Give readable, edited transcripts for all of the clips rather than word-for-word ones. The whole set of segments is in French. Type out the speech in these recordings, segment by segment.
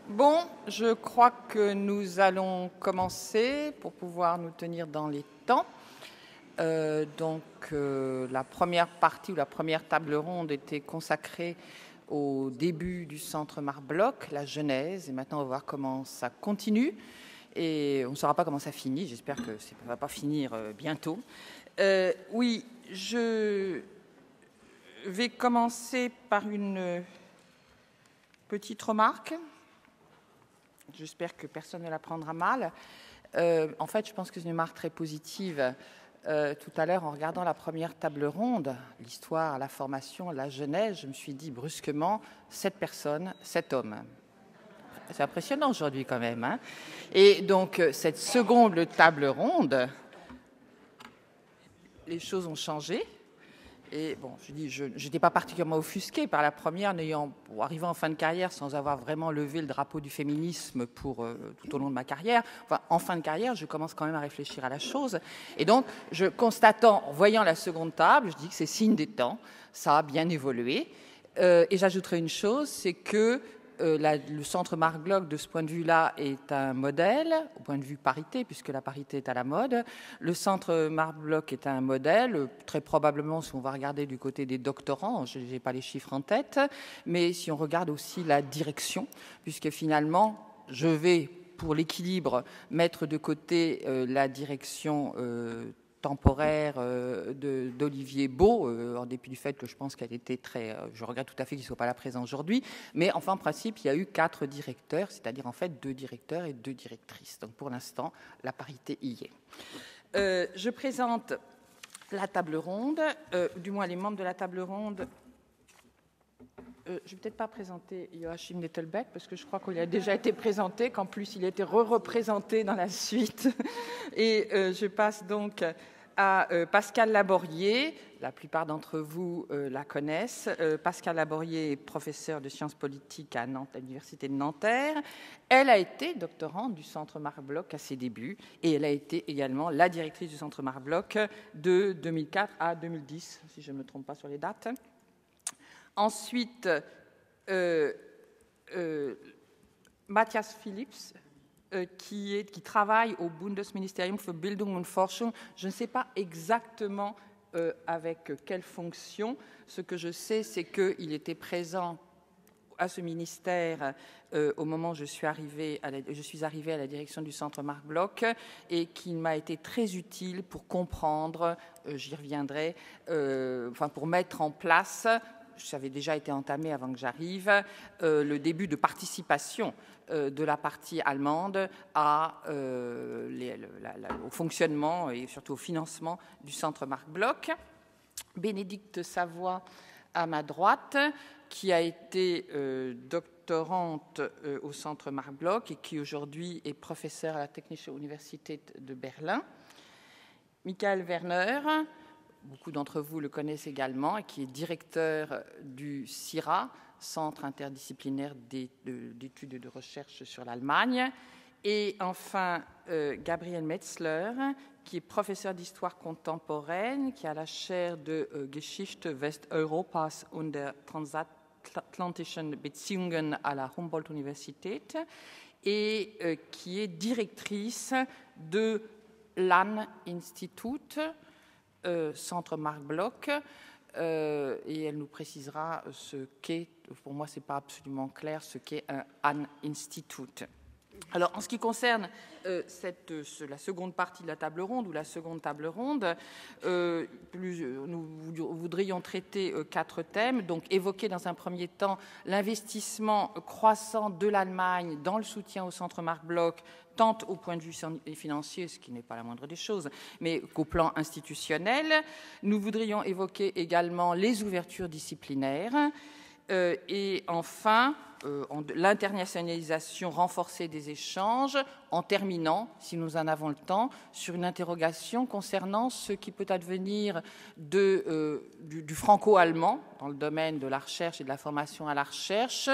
Bon, je crois que nous allons commencer pour pouvoir nous tenir dans les temps. La première partie ou la première table ronde était consacrée au début du Centre Marc-Bloch, la genèse, et maintenant on va voir comment ça continue. Et on ne saura pas comment ça finit, j'espère que ça ne va pas finir bientôt. Oui, je vais commencer par une petite remarque. J'espère que personne ne la prendra mal. En fait, je pense que c'est une remarque très positive. Tout à l'heure, en regardant la première table ronde, l'histoire, la formation, la genèse, je me suis dit brusquement, 7 personnes, 7 hommes. C'est impressionnant aujourd'hui quand même. Hein. Et donc, cette seconde table ronde, les choses ont changé. Et bon, je dis, je n'étais pas particulièrement offusquée par la première, arrivant en fin de carrière sans avoir vraiment levé le drapeau du féminisme tout au long de ma carrière. Enfin, en fin de carrière, je commence quand même à réfléchir à la chose. Et donc, en voyant la seconde table, je dis que c'est signe des temps, ça a bien évolué. Et j'ajouterai une chose, c'est que le Centre Marc-Bloch, de ce point de vue-là, est un modèle, au point de vue parité, puisque la parité est à la mode. Le Centre Marc-Bloch est un modèle, très probablement, si on va regarder du côté des doctorants, je n'ai pas les chiffres en tête, mais si on regarde aussi la direction, puisque finalement, je vais, pour l'équilibre, mettre de côté la direction temporaire d'Olivier Beau, en dépit du fait que je pense qu'elle était je regrette tout à fait qu'il ne soit pas là présent aujourd'hui, mais enfin, en principe, il y a eu 4 directeurs, c'est-à-dire en fait 2 directeurs et 2 directrices. Donc pour l'instant, la parité y est. Je présente la table ronde, du moins les membres de la table ronde. Je ne vais peut-être pas présenter Joachim Nettelbeck, parce que je crois qu'il a déjà été présenté, qu'en plus il a été représenté dans la suite. Et je passe donc à Pascal Laborier. La plupart d'entre vous la connaissent. Pascal Laborier est professeure de sciences politiques à l'Université de Nanterre. Elle a été doctorante du Centre Marc-Bloch à ses débuts, et elle a été également la directrice du Centre Marc-Bloch de 2004 à 2010, si je ne me trompe pas sur les dates. Ensuite, Matthias Phillips, qui travaille au Bundesministerium für Bildung und Forschung. Je ne sais pas exactement avec quelle fonction. Ce que je sais, c'est qu'il était présent à ce ministère au moment où je suis arrivée à la direction du Centre Marc-Bloch, et qu'il m'a été très utile pour comprendre, j'y reviendrai, pour mettre en place, ça avait déjà été entamé avant que j'arrive, le début de participation de la partie allemande au fonctionnement et surtout au financement du Centre Marc-Bloch. Bénédicte Savoie à ma droite, qui a été doctorante au Centre Marc-Bloch et qui aujourd'hui est professeure à la Technische Universität de Berlin. Michael Werner, beaucoup d'entre vous le connaissent également, et qui est directeur du CIRA, Centre interdisciplinaire d'études et de recherche sur l'Allemagne. Et enfin, Gabriel Metzler, qui est professeur d'histoire contemporaine, qui a la chaire de Geschichte Westeuropas und der transatlantischen Beziehungen à la Humboldt-Universität, et qui est directrice de l'An-Institut, Centre Marc-Bloch, et elle nous précisera ce qu'est, pour moi c'est pas absolument clair, ce qu'est un An-Institut. Alors, en ce qui concerne la seconde partie de la table ronde, ou la seconde table ronde, nous voudrions traiter 4 thèmes. Donc, évoquer dans un premier temps l'investissement croissant de l'Allemagne dans le soutien au Centre Marc-Bloch, tant au point de vue financier, ce qui n'est pas la moindre des choses, mais qu'au plan institutionnel. Nous voudrions évoquer également les ouvertures disciplinaires. Et enfin, l'internationalisation renforcée des échanges, en terminant, si nous en avons le temps, sur une interrogation concernant ce qui peut advenir du franco-allemand dans le domaine de la recherche et de la formation à la recherche,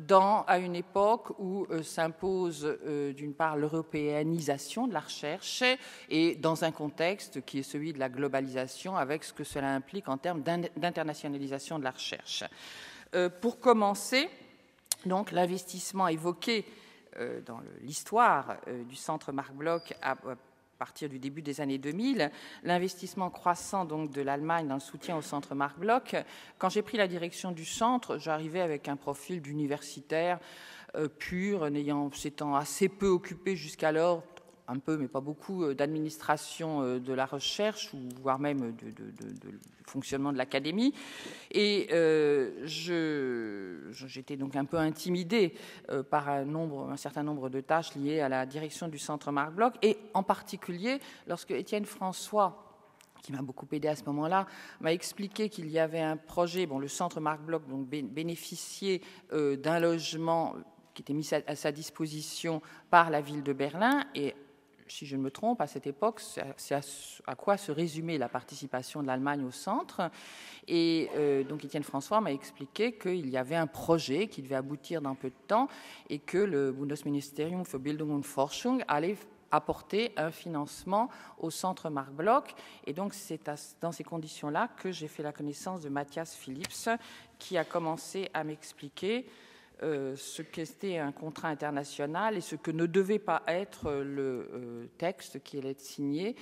à une époque où s'impose d'une part l'européanisation de la recherche, et dans un contexte qui est celui de la globalisation, avec ce que cela implique en termes d'internationalisation de la recherche. Pour commencer, Donc l'investissement évoqué dans l'histoire du centre Marc Bloch à partir du début des années 2000, l'investissement croissant donc de l'Allemagne dans le soutien au centre Marc Bloch. Quand j'ai pris la direction du centre, j'arrivais avec un profil d'universitaire pur, s'étant assez peu occupé jusqu'alors, un peu mais pas beaucoup, d'administration de la recherche, ou voire même du fonctionnement de l'académie. Et j'étais donc un peu intimidée par un certain nombre de tâches liées à la direction du centre Marc Bloch, et en particulier lorsque Étienne François, qui m'a beaucoup aidé à ce moment-là, m'a expliqué qu'il y avait un projet, le centre Marc Bloch donc bénéficiait d'un logement qui était mis à sa disposition par la ville de Berlin, et si je ne me trompe, à cette époque, c'est à quoi se résumait la participation de l'Allemagne au centre. Et donc Étienne François m'a expliqué qu'il y avait un projet qui devait aboutir dans peu de temps et que le Bundesministerium für Bildung und Forschung allait apporter un financement au centre Marc Bloch. Et donc c'est dans ces conditions-là que j'ai fait la connaissance de Matthias Phillips, qui a commencé à m'expliquer ce qu'était un contrat international et ce que ne devait pas être le texte qui allait être signé.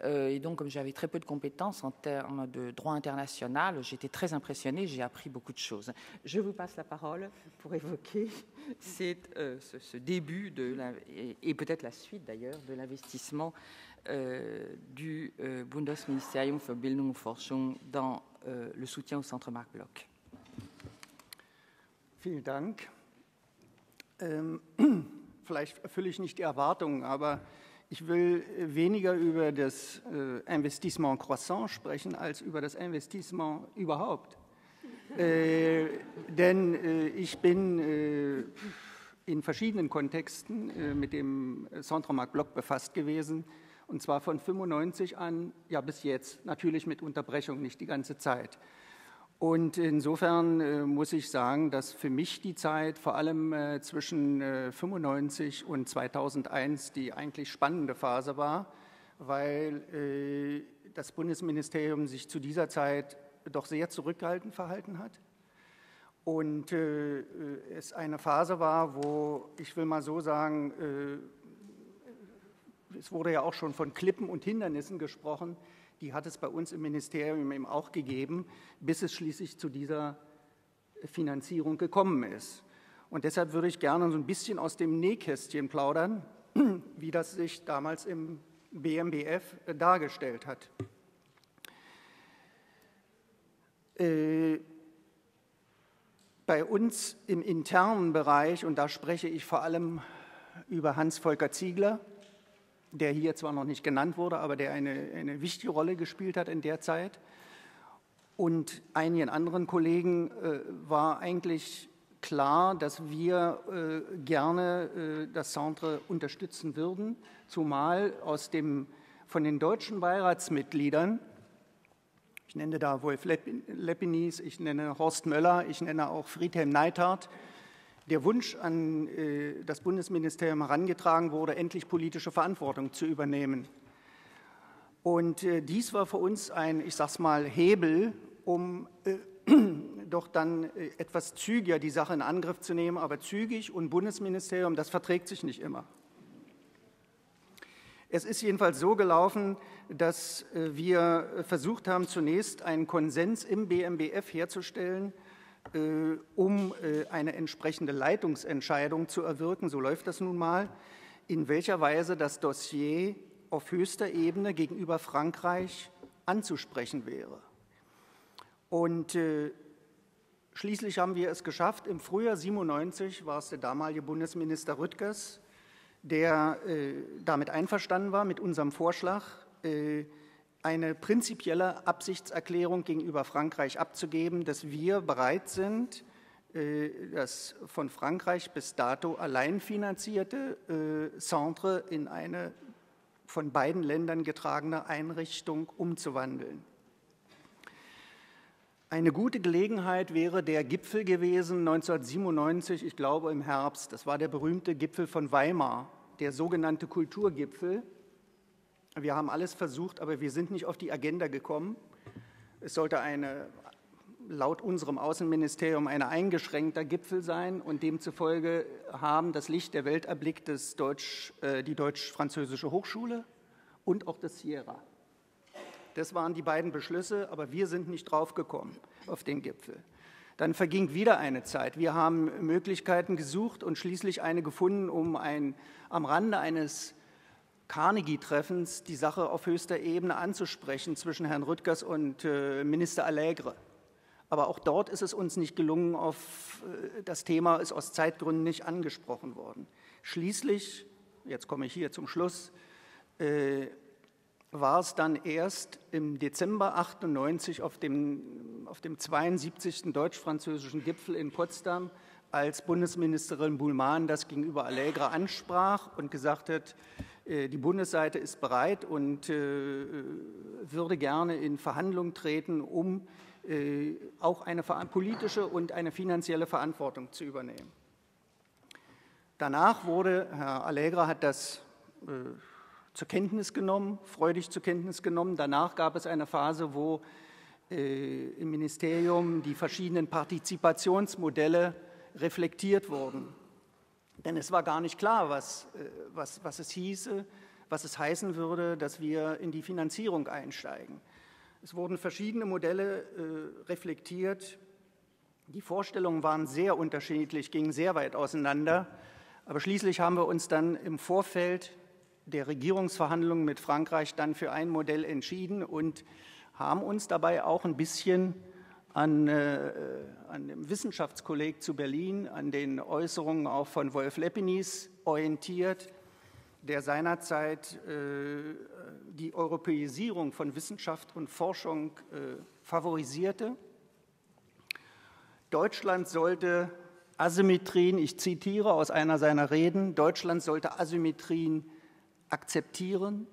Et donc, comme j'avais très peu de compétences en termes de droit international, j'étais très impressionnée, j'ai appris beaucoup de choses. Je vous passe la parole pour évoquer ce début et peut-être la suite d'ailleurs de l'investissement du Bundesministerium für Bildung und Forschung dans le soutien au centre Marc Bloch. Vielen Dank. Vielleicht erfülle ich nicht die Erwartungen, aber ich will weniger über das Investissement Croissant sprechen, als über das Investissement überhaupt. Denn ich bin in verschiedenen Kontexten mit dem Centre Marc Bloch befasst gewesen, und zwar von 1995 an, ja bis jetzt, natürlich mit Unterbrechung, nicht die ganze Zeit. Und insofern muss ich sagen, dass für mich die Zeit vor allem zwischen 1995 und 2001 die eigentlich spannende Phase war, weil das Bundesministerium sich zu dieser Zeit doch sehr zurückhaltend verhalten hat. Und es eine Phase war, wo, ich will mal so sagen, es wurde ja auch schon von Klippen und Hindernissen gesprochen, die hat es bei uns im Ministerium eben auch gegeben, bis es schließlich zu dieser Finanzierung gekommen ist. Und deshalb würde ich gerne so ein bisschen aus dem Nähkästchen plaudern, wie das sich damals im BMBF dargestellt hat. Bei uns im internen Bereich, und da spreche ich vor allem über Hans-Volker Ziegler, der hier zwar noch nicht genannt wurde, aber der eine wichtige Rolle gespielt hat in der Zeit, und einigen anderen Kollegen war eigentlich klar, dass wir gerne das Centre unterstützen würden, zumal von den deutschen Beiratsmitgliedern, ich nenne da Wolf Leppinis, ich nenne Horst Möller, ich nenne auch Friedhelm Neithardt, der Wunsch an das Bundesministerium herangetragen wurde, endlich politische Verantwortung zu übernehmen. Und dies war für uns ein, ich sage es mal, Hebel, um doch dann etwas zügiger die Sache in Angriff zu nehmen. Aber zügig und Bundesministerium, das verträgt sich nicht immer. Es ist jedenfalls so gelaufen, dass wir versucht haben, zunächst einen Konsens im BMBF herzustellen, um eine entsprechende Leitungsentscheidung zu erwirken, so läuft das nun mal, in welcher Weise das Dossier auf höchster Ebene gegenüber Frankreich anzusprechen wäre. Und schließlich haben wir es geschafft, im Frühjahr 1997 war es der damalige Bundesminister Rüttgers, der damit einverstanden war, mit unserem Vorschlag, eine prinzipielle Absichtserklärung gegenüber Frankreich abzugeben, dass wir bereit sind, das von Frankreich bis dato allein finanzierte Centre in eine von beiden Ländern getragene Einrichtung umzuwandeln. Eine gute Gelegenheit wäre der Gipfel gewesen 1997, ich glaube im Herbst, das war der berühmte Gipfel von Weimar, der sogenannte Kulturgipfel. Wir haben alles versucht, aber wir sind nicht auf die Agenda gekommen. Es sollte eine laut unserem Außenministerium ein eingeschränkter Gipfel sein und demzufolge haben das Licht der Welt erblickt die Deutsch-Französische Hochschule und auch das Sierra. Das waren die beiden Beschlüsse, aber wir sind nicht draufgekommen auf den Gipfel. Dann verging wieder eine Zeit. Wir haben Möglichkeiten gesucht und schließlich eine gefunden, um am Rande eines Carnegie-Treffens die Sache auf höchster Ebene anzusprechen zwischen Herrn Rüttgers und Minister Allègre. Aber auch dort ist es uns nicht gelungen, das Thema ist aus Zeitgründen nicht angesprochen worden. Schließlich, jetzt komme ich hier zum Schluss, war es dann erst im Dezember 1998 auf dem 72. deutsch-französischen Gipfel in Potsdam, als Bundesministerin Buhlmann das gegenüber Allègre ansprach und gesagt hat, die Bundesseite ist bereit und würde gerne in Verhandlungen treten, um auch eine politische und eine finanzielle Verantwortung zu übernehmen. Danach Herr Allègre hat das zur Kenntnis genommen, freudig zur Kenntnis genommen. Danach gab es eine Phase, wo im Ministerium die verschiedenen Partizipationsmodelle reflektiert wurden. Denn es war gar nicht klar, was es hieße, was es heißen würde, dass wir in die Finanzierung einsteigen. Es wurden verschiedene Modelle reflektiert. Die Vorstellungen waren sehr unterschiedlich, gingen sehr weit auseinander. Aber schließlich haben wir uns dann im Vorfeld der Regierungsverhandlungen mit Frankreich dann für ein Modell entschieden und haben uns dabei auch ein bisschen an dem Wissenschaftskolleg zu Berlin, an den Äußerungen auch von Wolf Lepenies orientiert, der seinerzeit die Europäisierung von Wissenschaft und Forschung favorisierte. Deutschland sollte Asymmetrien, ich zitiere aus einer seiner Reden, Deutschland sollte Asymmetrien akzeptieren,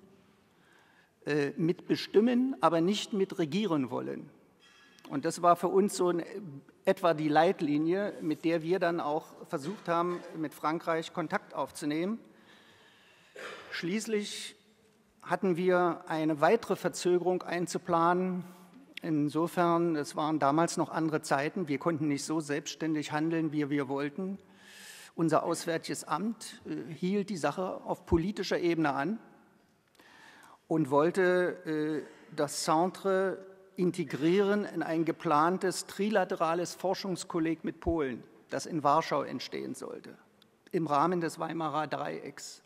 mitbestimmen, aber nicht mitregieren wollen. Und das war für uns so etwa die Leitlinie, mit der wir dann auch versucht haben, mit Frankreich Kontakt aufzunehmen. Schließlich hatten wir eine weitere Verzögerung einzuplanen. Insofern, es waren damals noch andere Zeiten, wir konnten nicht so selbstständig handeln, wie wir wollten. Unser Auswärtiges Amt hielt die Sache auf politischer Ebene an und wollte das Centre integrieren in ein geplantes trilaterales Forschungskolleg mit Polen, das in Warschau entstehen sollte, im Rahmen des Weimarer Dreiecks.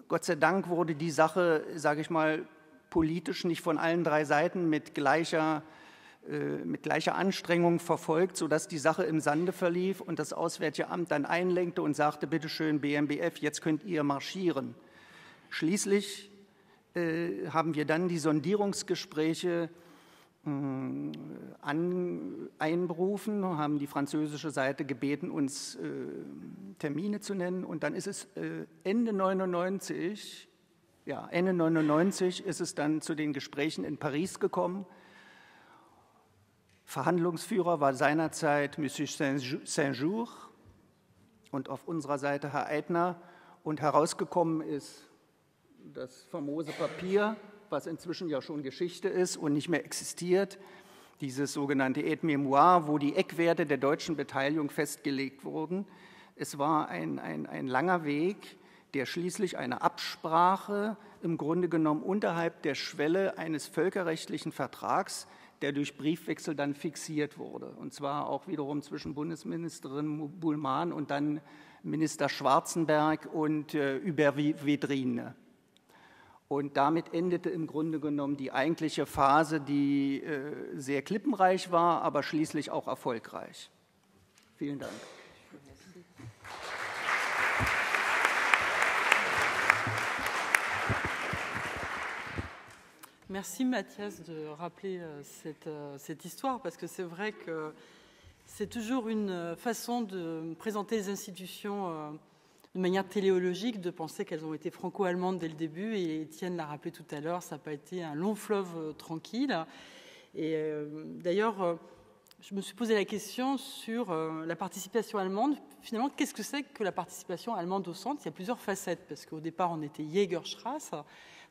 Gott sei Dank wurde die Sache, sage ich mal, politisch nicht von allen drei Seiten mit gleicher Anstrengung verfolgt, sodass die Sache im Sande verlief und das Auswärtige Amt dann einlenkte und sagte, bitte schön, BMBF, jetzt könnt ihr marschieren. Schließlich haben wir dann die Sondierungsgespräche einberufen, haben die französische Seite gebeten, uns Termine zu nennen. Und dann ist es Ende 1999 ist es dann zu den Gesprächen in Paris gekommen. Verhandlungsführer war seinerzeit Monsieur Saint-Jour und auf unserer Seite Herr Eitner. Und herausgekommen ist das famose Papier, was inzwischen ja schon Geschichte ist und nicht mehr existiert, dieses sogenannte Aide-Mémoire, wo die Eckwerte der deutschen Beteiligung festgelegt wurden. Es war ein langer Weg, der schließlich eine Absprache im Grunde genommen unterhalb der Schwelle eines völkerrechtlichen Vertrags, der durch Briefwechsel dann fixiert wurde. Und zwar auch wiederum zwischen Bundesministerin Buhlmann und dann Minister Schwarzenberg und Hubert-Védrine. Und damit endete im Grunde genommen die eigentliche Phase, die sehr klippenreich war, aber schließlich auch erfolgreich. Vielen Dank. Merci Mathias de rappeler cette histoire, parce que c'est vrai que c'est toujours une façon de présenter les institutions de manière téléologique, de penser qu'elles ont été franco-allemandes dès le début, et Étienne l'a rappelé tout à l'heure, ça n'a pas été un long fleuve tranquille. Et d'ailleurs, je me suis posé la question sur la participation allemande. Finalement, qu'est-ce que c'est que la participation allemande au centre? Il y a plusieurs facettes, parce qu'au départ, on était Jägerstrasse,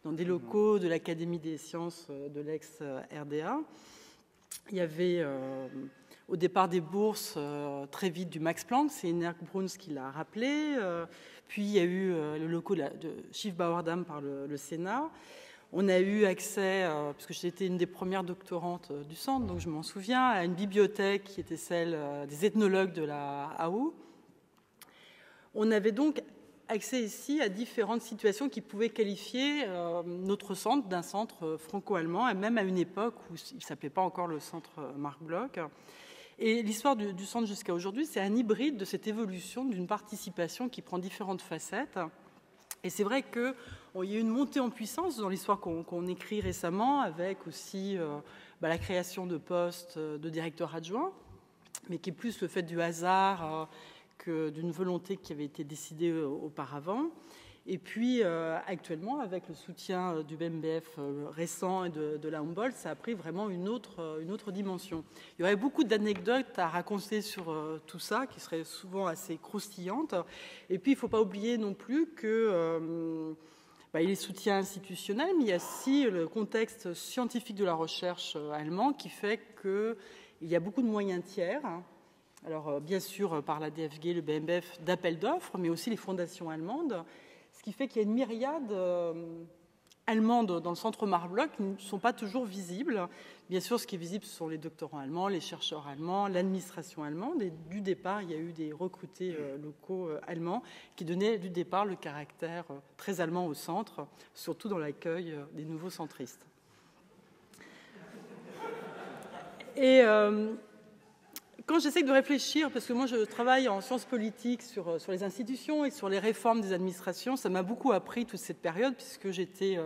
dans des locaux de l'Académie des sciences de l'ex-RDA. Il y avait au départ des bourses très vite du Max Planck, c'est Enerk Bruns qui l'a rappelé. Puis il y a eu le locaux de Schiefbauer-Dam par le Sénat. On a eu accès, puisque j'étais une des premières doctorantes du centre, donc je m'en souviens, à une bibliothèque qui était celle des ethnologues de la AU. On avait donc accès ici à différentes situations qui pouvaient qualifier notre centre d'un centre franco-allemand, et même à une époque où il ne s'appelait pas encore le centre Marc Bloch. Et l'histoire du centre jusqu'à aujourd'hui, c'est un hybride de cette évolution d'une participation qui prend différentes facettes. Et c'est vrai qu'il y a eu une montée en puissance dans l'histoire qu'on écrit récemment, avec aussi la création de postes de directeur adjoint, mais qui est plus le fait du hasard que d'une volonté qui avait été décidée auparavant. Et puis, actuellement, avec le soutien du BMBF récent et de la Humboldt, ça a pris vraiment une autre dimension. Il y aurait beaucoup d'anecdotes à raconter sur tout ça, qui seraient souvent assez croustillantes. Et puis, il ne faut pas oublier non plus que il y a les soutiens institutionnels, mais il y a aussi le contexte scientifique de la recherche allemand qui fait qu'il y a beaucoup de moyens tiers. Alors, bien sûr, par la DFG, le BMBF, d'appels d'offres, mais aussi les fondations allemandes. Ce qui fait qu'il y a une myriade allemandes dans le centre Marc Bloch qui ne sont pas toujours visibles. Bien sûr, ce qui est visible, ce sont les doctorants allemands, les chercheurs allemands, l'administration allemande. Et du départ, il y a eu des recrutés locaux allemands qui donnaient du départ le caractère très allemand au centre, surtout dans l'accueil des nouveaux centristes. Et quand j'essaie de réfléchir, parce que moi je travaille en sciences politiques sur les institutions et sur les réformes des administrations, ça m'a beaucoup appris toute cette période, puisque j'étais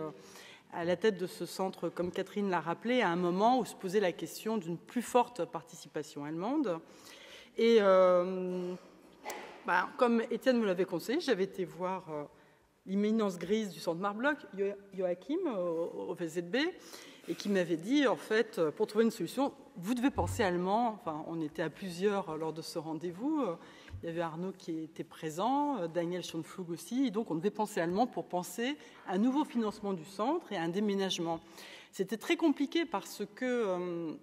à la tête de ce centre, comme Catherine l'a rappelé, à un moment où se posait la question d'une plus forte participation allemande. Et comme Étienne me l'avait conseillé, j'avais été voir l'imminence grise du centre Marc Bloch, Joachim, au VZB, et qui m'avait dit, en fait, pour trouver une solution, vous devez penser allemand. Enfin, on était à plusieurs lors de ce rendez-vous. Il y avait Arnaud qui était présent, Daniel Schonpflug aussi. Et donc, on devait penser allemand pour penser à un nouveau financement du centre et à un déménagement. C'était très compliqué parce que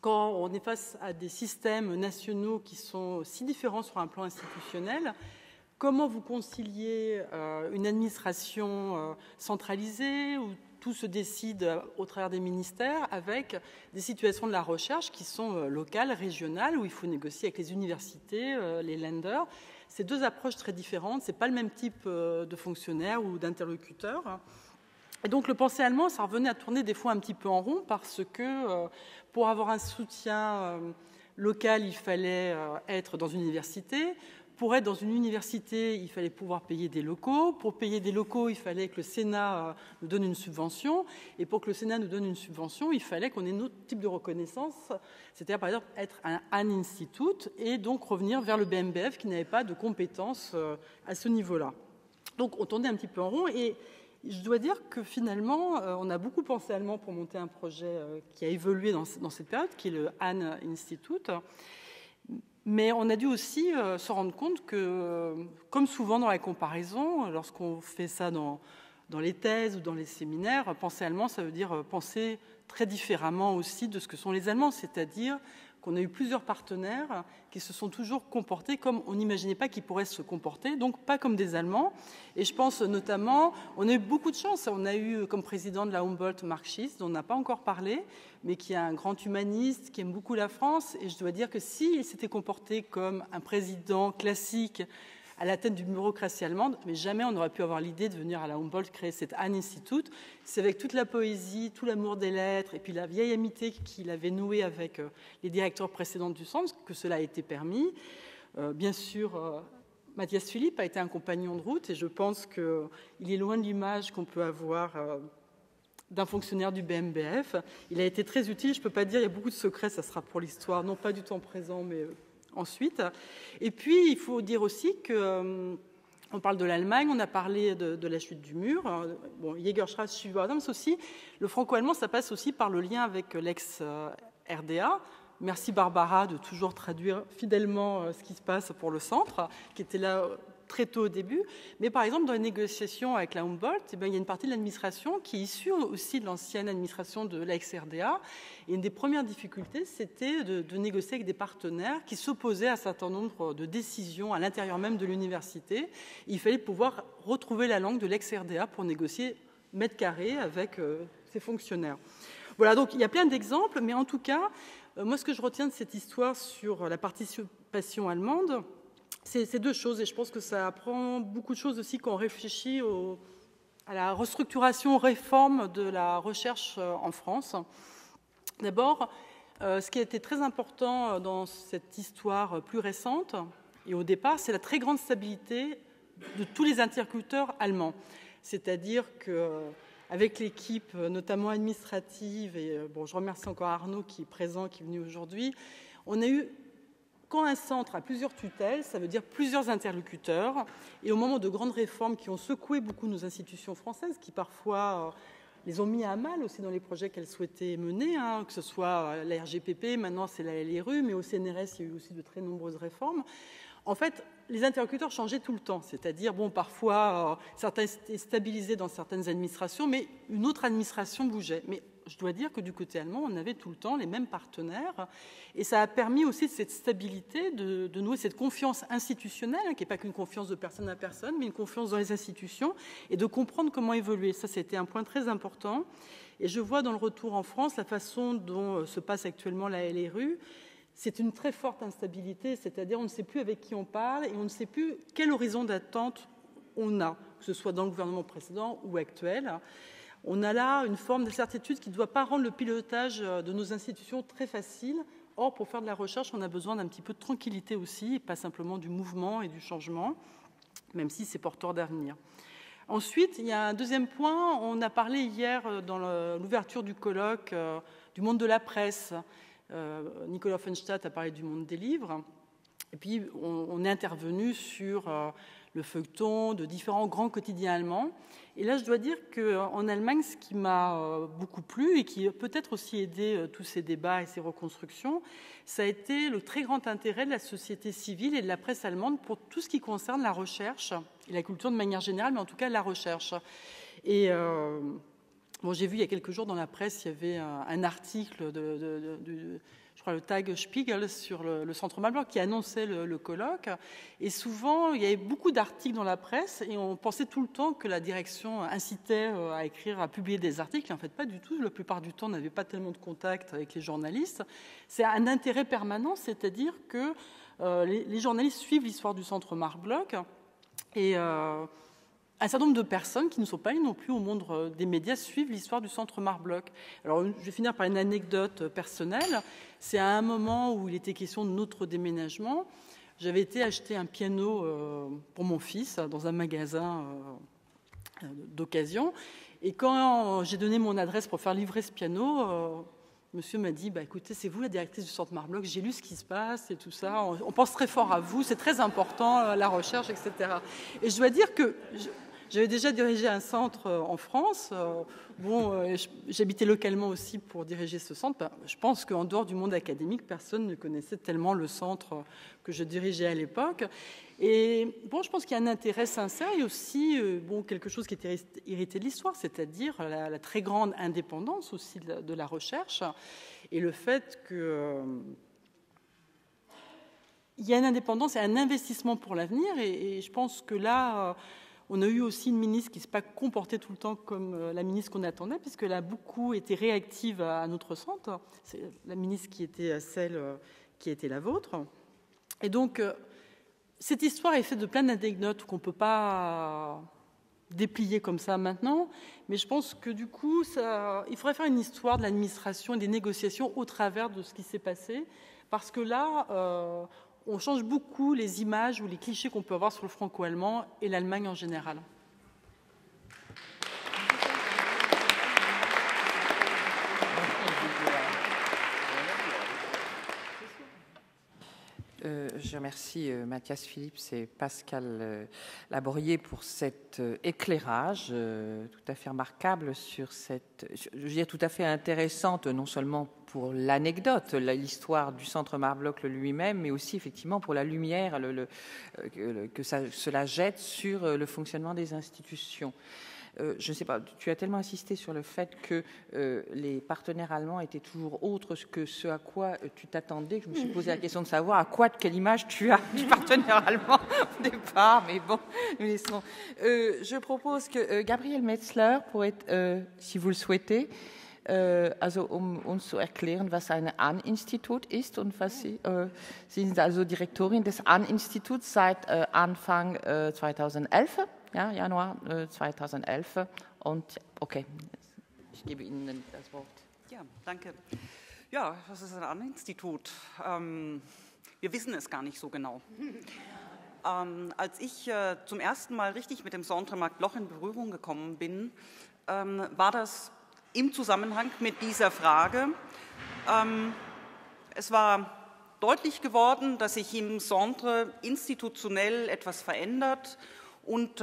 quand on est face à des systèmes nationaux qui sont si différents sur un plan institutionnel, comment vous conciliez une administration centralisée où tout se décide au travers des ministères avec des situations de la recherche qui sont locales, régionales, où il faut négocier avec les universités, les lenders. C'est deux approches très différentes, ce n'est pas le même type de fonctionnaire ou d'interlocuteur. Et donc le penser allemand, ça revenait à tourner des fois un petit peu en rond parce que pour avoir un soutien local, il fallait être dans une université. Pour être dans une université, il fallait pouvoir payer des locaux. Pour payer des locaux, il fallait que le Sénat nous donne une subvention. Et pour que le Sénat nous donne une subvention, il fallait qu'on ait un autre type de reconnaissance, c'est-à-dire par exemple être un institut et donc revenir vers le BMBF qui n'avait pas de compétences à ce niveau-là. Donc on tournait un petit peu en rond et je dois dire que finalement, on a beaucoup pensé allemand pour monter un projet qui a évolué dans cette période, qui est le Hahn Institut. Mais on a dû aussi se rendre compte que, comme souvent dans la comparaison, lorsqu'on fait ça dans les thèses ou dans les séminaires, penser allemand, ça veut dire penser très différemment aussi de ce que sont les Allemands, c'est-à-dire qu'on a eu plusieurs partenaires qui se sont toujours comportés comme on n'imaginait pas qu'ils pourraient se comporter, donc pas comme des Allemands. Et je pense notamment, on a eu beaucoup de chance. On a eu comme président de la Humboldt Marc Schiess, dont on n'a pas encore parlé, mais qui est un grand humaniste, qui aime beaucoup la France. Et je dois dire que s'il s'était comporté comme un président classique à la tête d'une bureaucratie allemande, mais jamais on n'aurait pu avoir l'idée de venir à la Humboldt créer cet Hahn Institut. C'est avec toute la poésie, tout l'amour des lettres et puis la vieille amitié qu'il avait nouée avec les directeurs précédents du centre que cela a été permis. Bien sûr, Matthias Philipp a été un compagnon de route et je pense qu'il est loin de l'image qu'on peut avoir d'un fonctionnaire du BMBF. Il a été très utile, je ne peux pas dire, il y a beaucoup de secrets, ça sera pour l'histoire, non pas du temps présent, mais ensuite. Et puis, il faut dire aussi que on parle de l'Allemagne, on a parlé de la chute du mur. Bon, Jägerstrasse, Schiefbauer-Dam, c'est aussi le franco-allemand, ça passe aussi par le lien avec l'ex-RDA. Merci Barbara de toujours traduire fidèlement ce qui se passe pour le centre, qui était là très tôt au début. Mais par exemple, dans les négociations avec la Humboldt, il y a une partie de l'administration qui est issue aussi de l'ancienne administration de l'ex-RDA. Et une des premières difficultés, c'était de négocier avec des partenaires qui s'opposaient à un certain nombre de décisions à l'intérieur même de l'université. Il fallait pouvoir retrouver la langue de l'ex-RDA pour négocier mètre carré avec ses fonctionnaires. Voilà, donc il y a plein d'exemples, mais en tout cas, moi ce que je retiens de cette histoire sur la participation allemande, c'est deux choses, et je pense que ça apprend beaucoup de choses aussi quand on réfléchit à la restructuration, réforme de la recherche en France. D'abord, ce qui a été très important dans cette histoire plus récente, et au départ, c'est la très grande stabilité de tous les interlocuteurs allemands. C'est-à-dire qu'avec l'équipe, notamment administrative, et je remercie encore Arnaud qui est présent, qui est venu aujourd'hui, on a eu, quand un centre a plusieurs tutelles, ça veut dire plusieurs interlocuteurs, et au moment de grandes réformes qui ont secoué beaucoup nos institutions françaises, qui parfois les ont mis à mal aussi dans les projets qu'elles souhaitaient mener, que ce soit la RGPP, maintenant c'est la LRU, mais au CNRS, il y a eu aussi de très nombreuses réformes. En fait, les interlocuteurs changeaient tout le temps, c'est-à-dire, parfois, certains étaient stabilisés dans certaines administrations, mais une autre administration bougeait. Mais je dois dire que du côté allemand, on avait tout le temps les mêmes partenaires, et ça a permis aussi cette stabilité, de nouer cette confiance institutionnelle, qui n'est pas qu'une confiance de personne à personne, mais une confiance dans les institutions, et de comprendre comment évoluer. Ça, c'était un point très important. Et je vois dans le retour en France la façon dont se passe actuellement la LRU. C'est une très forte instabilité, c'est-à-dire on ne sait plus avec qui on parle et on ne sait plus quel horizon d'attente on a, que ce soit dans le gouvernement précédent ou actuel. On a là une forme d'incertitude qui ne doit pas rendre le pilotage de nos institutions très facile. Or, pour faire de la recherche, on a besoin d'un petit peu de tranquillité aussi, et pas simplement du mouvement et du changement, même si c'est porteur d'avenir. Ensuite, il y a un deuxième point. On a parlé hier dans l'ouverture du colloque du monde de la presse. Nicolas Offenstadt a parlé du monde des livres. Et puis, on est intervenu sur le feuilleton de différents grands quotidiens allemands. Et là, je dois dire qu'en Allemagne, ce qui m'a beaucoup plu et qui a peut-être aussi aidé tous ces débats et ces reconstructions, ça a été le très grand intérêt de la société civile et de la presse allemande pour tout ce qui concerne la recherche et la culture de manière générale, mais en tout cas la recherche. Et j'ai vu il y a quelques jours dans la presse, il y avait un article je crois le Tag Spiegel sur le Centre Malbrock qui annonçait le colloque. Et souvent, il y avait beaucoup d'articles dans la presse et on pensait tout le temps que la direction incitait à écrire, à publier des articles. Et en fait, pas du tout. La plupart du temps, on n'avait pas tellement de contact avec les journalistes. C'est un intérêt permanent, c'est-à-dire que les journalistes suivent l'histoire du Centre Malbrock et un certain nombre de personnes qui ne sont pas allées non plus au monde des médias suivent l'histoire du Centre Malbrock. Alors, je vais finir par une anecdote personnelle. C'est à un moment où il était question de notre déménagement. J'avais été acheter un piano pour mon fils dans un magasin d'occasion. Et quand j'ai donné mon adresse pour faire livrer ce piano, monsieur m'a dit, écoutez, c'est vous la directrice du Centre Malbrock, j'ai lu ce qui se passe et tout ça. On pense très fort à vous, c'est très important, la recherche, etc. Et je dois dire que j'avais déjà dirigé un centre en France. J'habitais localement aussi pour diriger ce centre. Je pense qu'en dehors du monde académique, personne ne connaissait tellement le centre que je dirigeais à l'époque. Et je pense qu'il y a un intérêt sincère et aussi quelque chose qui était hérité de l'histoire, c'est-à-dire la très grande indépendance aussi de la recherche et le fait que il y a une indépendance et un investissement pour l'avenir. Et je pense que là, on a eu aussi une ministre qui ne s'est pas comportée tout le temps comme la ministre qu'on attendait, puisqu'elle a beaucoup été réactive à notre centre. C'est la ministre qui était celle qui était la vôtre. Et donc, cette histoire est faite de plein d'anecdotes qu'on ne peut pas déplier comme ça maintenant, mais je pense que du coup, il faudrait faire une histoire de l'administration et des négociations au travers de ce qui s'est passé, parce que là, on change beaucoup les images ou les clichés qu'on peut avoir sur le franco-allemand et l'Allemagne en général. je remercie Mathias Phillips et Pascal Laborier pour cet éclairage tout à fait remarquable sur cette, je veux dire, tout à fait intéressante, non seulement pour l'anecdote, l'histoire du Centre Marc-Bloch lui-même, mais aussi effectivement pour la lumière que cela jette sur le fonctionnement des institutions. Je ne sais pas, tu as tellement insisté sur le fait que les partenaires allemands étaient toujours autres que ce à quoi tu t'attendais, que je me suis posé la question de savoir quelle image tu as du partenaire allemand au départ, mais bon, nous laissons. Je propose que Gabriel Metzler pourrait, si vous le souhaitez, also uns zu erklären, was ein An-Institut ist und was Sie sind also Direktorin des An-Instituts seit Anfang 2011. Ja, Januar 2011. Und okay, ich gebe Ihnen das Wort. Ja, danke. Ja, was ist ein An-Institut? Wir wissen es gar nicht so genau. Als ich zum ersten Mal richtig mit dem Centre Marc-Bloch in Berührung gekommen bin, war das im Zusammenhang mit dieser Frage. Es war deutlich geworden, dass sich im Centre institutionell etwas verändert. Und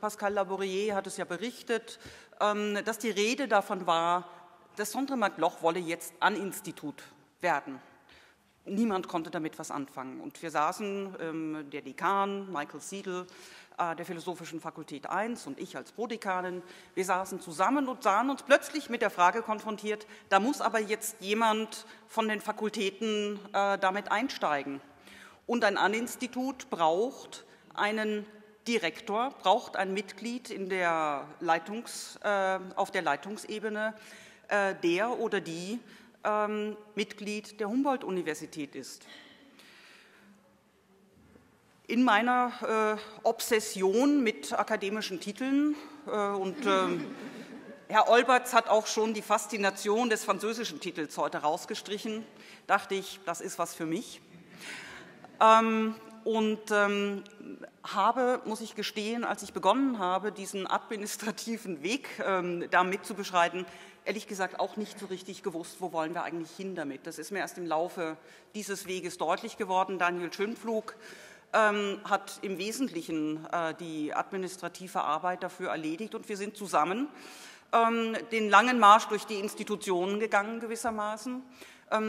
Pascal Laborier hat es ja berichtet, dass die Rede davon war, das Centre Marc-Bloch wolle jetzt An-Institut werden. Niemand konnte damit was anfangen. Und wir saßen, der Dekan, Michael Siedel, der Philosophischen Fakultät I und ich als Prodekanin, wir saßen zusammen und sahen uns plötzlich mit der Frage konfrontiert, da muss aber jetzt jemand von den Fakultäten damit einsteigen. Und ein An-Institut braucht einen Direktor, braucht ein Mitglied in der auf der Leitungsebene, der oder die Mitglied der Humboldt-Universität ist. In meiner Obsession mit akademischen Titeln und Herr Olberts hat auch schon die Faszination des französischen Titels heute rausgestrichen, dachte ich, das ist was für mich. Habe, muss ich gestehen, als ich begonnen habe, diesen administrativen Weg damit zu beschreiten, ehrlich gesagt auch nicht so richtig gewusst, wo wollen wir eigentlich hin damit. Das ist mir erst im Laufe dieses Weges deutlich geworden. Daniel Schönpflug hat im Wesentlichen die administrative Arbeit dafür erledigt und wir sind zusammen den langen Marsch durch die Institutionen gegangen gewissermaßen.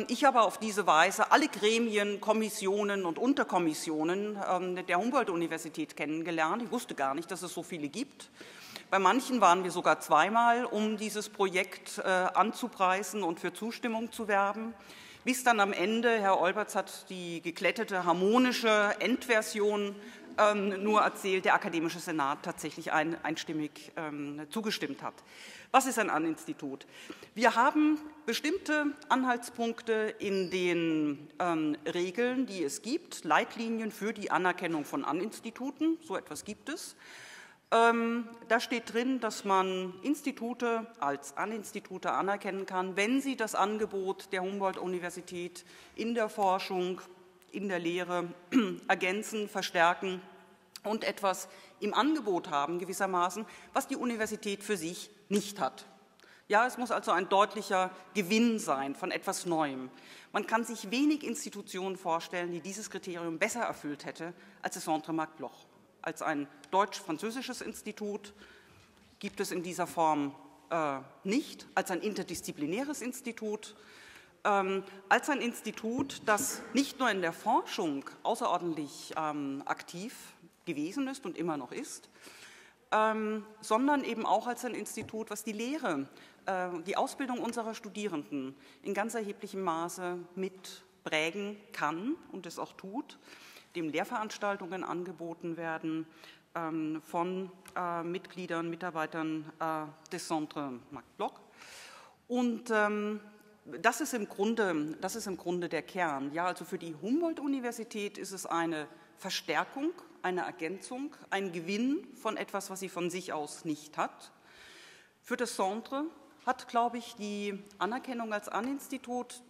Ich habe auf diese Weise alle Gremien, Kommissionen und Unterkommissionen der Humboldt-Universität kennengelernt. Ich wusste gar nicht, dass es so viele gibt. Bei manchen waren wir sogar zweimal, um dieses Projekt anzupreisen und für Zustimmung zu werben. Bis dann am Ende, Herr Olberts hat die geglättete, harmonische Endversion nur erzählt, der Akademische Senat tatsächlich einstimmig zugestimmt hat. Was ist ein An-Institut? Wir haben bestimmte Anhaltspunkte in den Regeln, die es gibt, Leitlinien für die Anerkennung von An-Instituten, so etwas gibt es. Da steht drin, dass man Institute als An-Institute anerkennen kann, wenn sie das Angebot der Humboldt-Universität in der Forschung, in der Lehre ergänzen, verstärken und etwas im Angebot haben, gewissermaßen, was die Universität für sich nicht hat. Ja, es muss also ein deutlicher Gewinn sein von etwas Neuem. Man kann sich wenig Institutionen vorstellen, die dieses Kriterium besser erfüllt hätte als das Centre Marc-Bloch. Als ein deutsch-französisches Institut gibt es in dieser Form nicht, als ein interdisziplinäres Institut, als ein Institut, das nicht nur in der Forschung außerordentlich aktiv gewesen ist und immer noch ist, sondern eben auch als ein Institut, was die Lehre, die Ausbildung unserer Studierenden in ganz erheblichem Maße mit prägen kann und es auch tut, dem Lehrveranstaltungen angeboten werden von Mitgliedern, Mitarbeitern des Centre Marc-Bloch. Und das ist im Grunde der Kern. Ja, also für die Humboldt-Universität ist es eine Verstärkung, eine Ergänzung, ein Gewinn von etwas, was sie von sich aus nicht hat. Für das Centre hat, glaube ich, die Anerkennung als An-Institut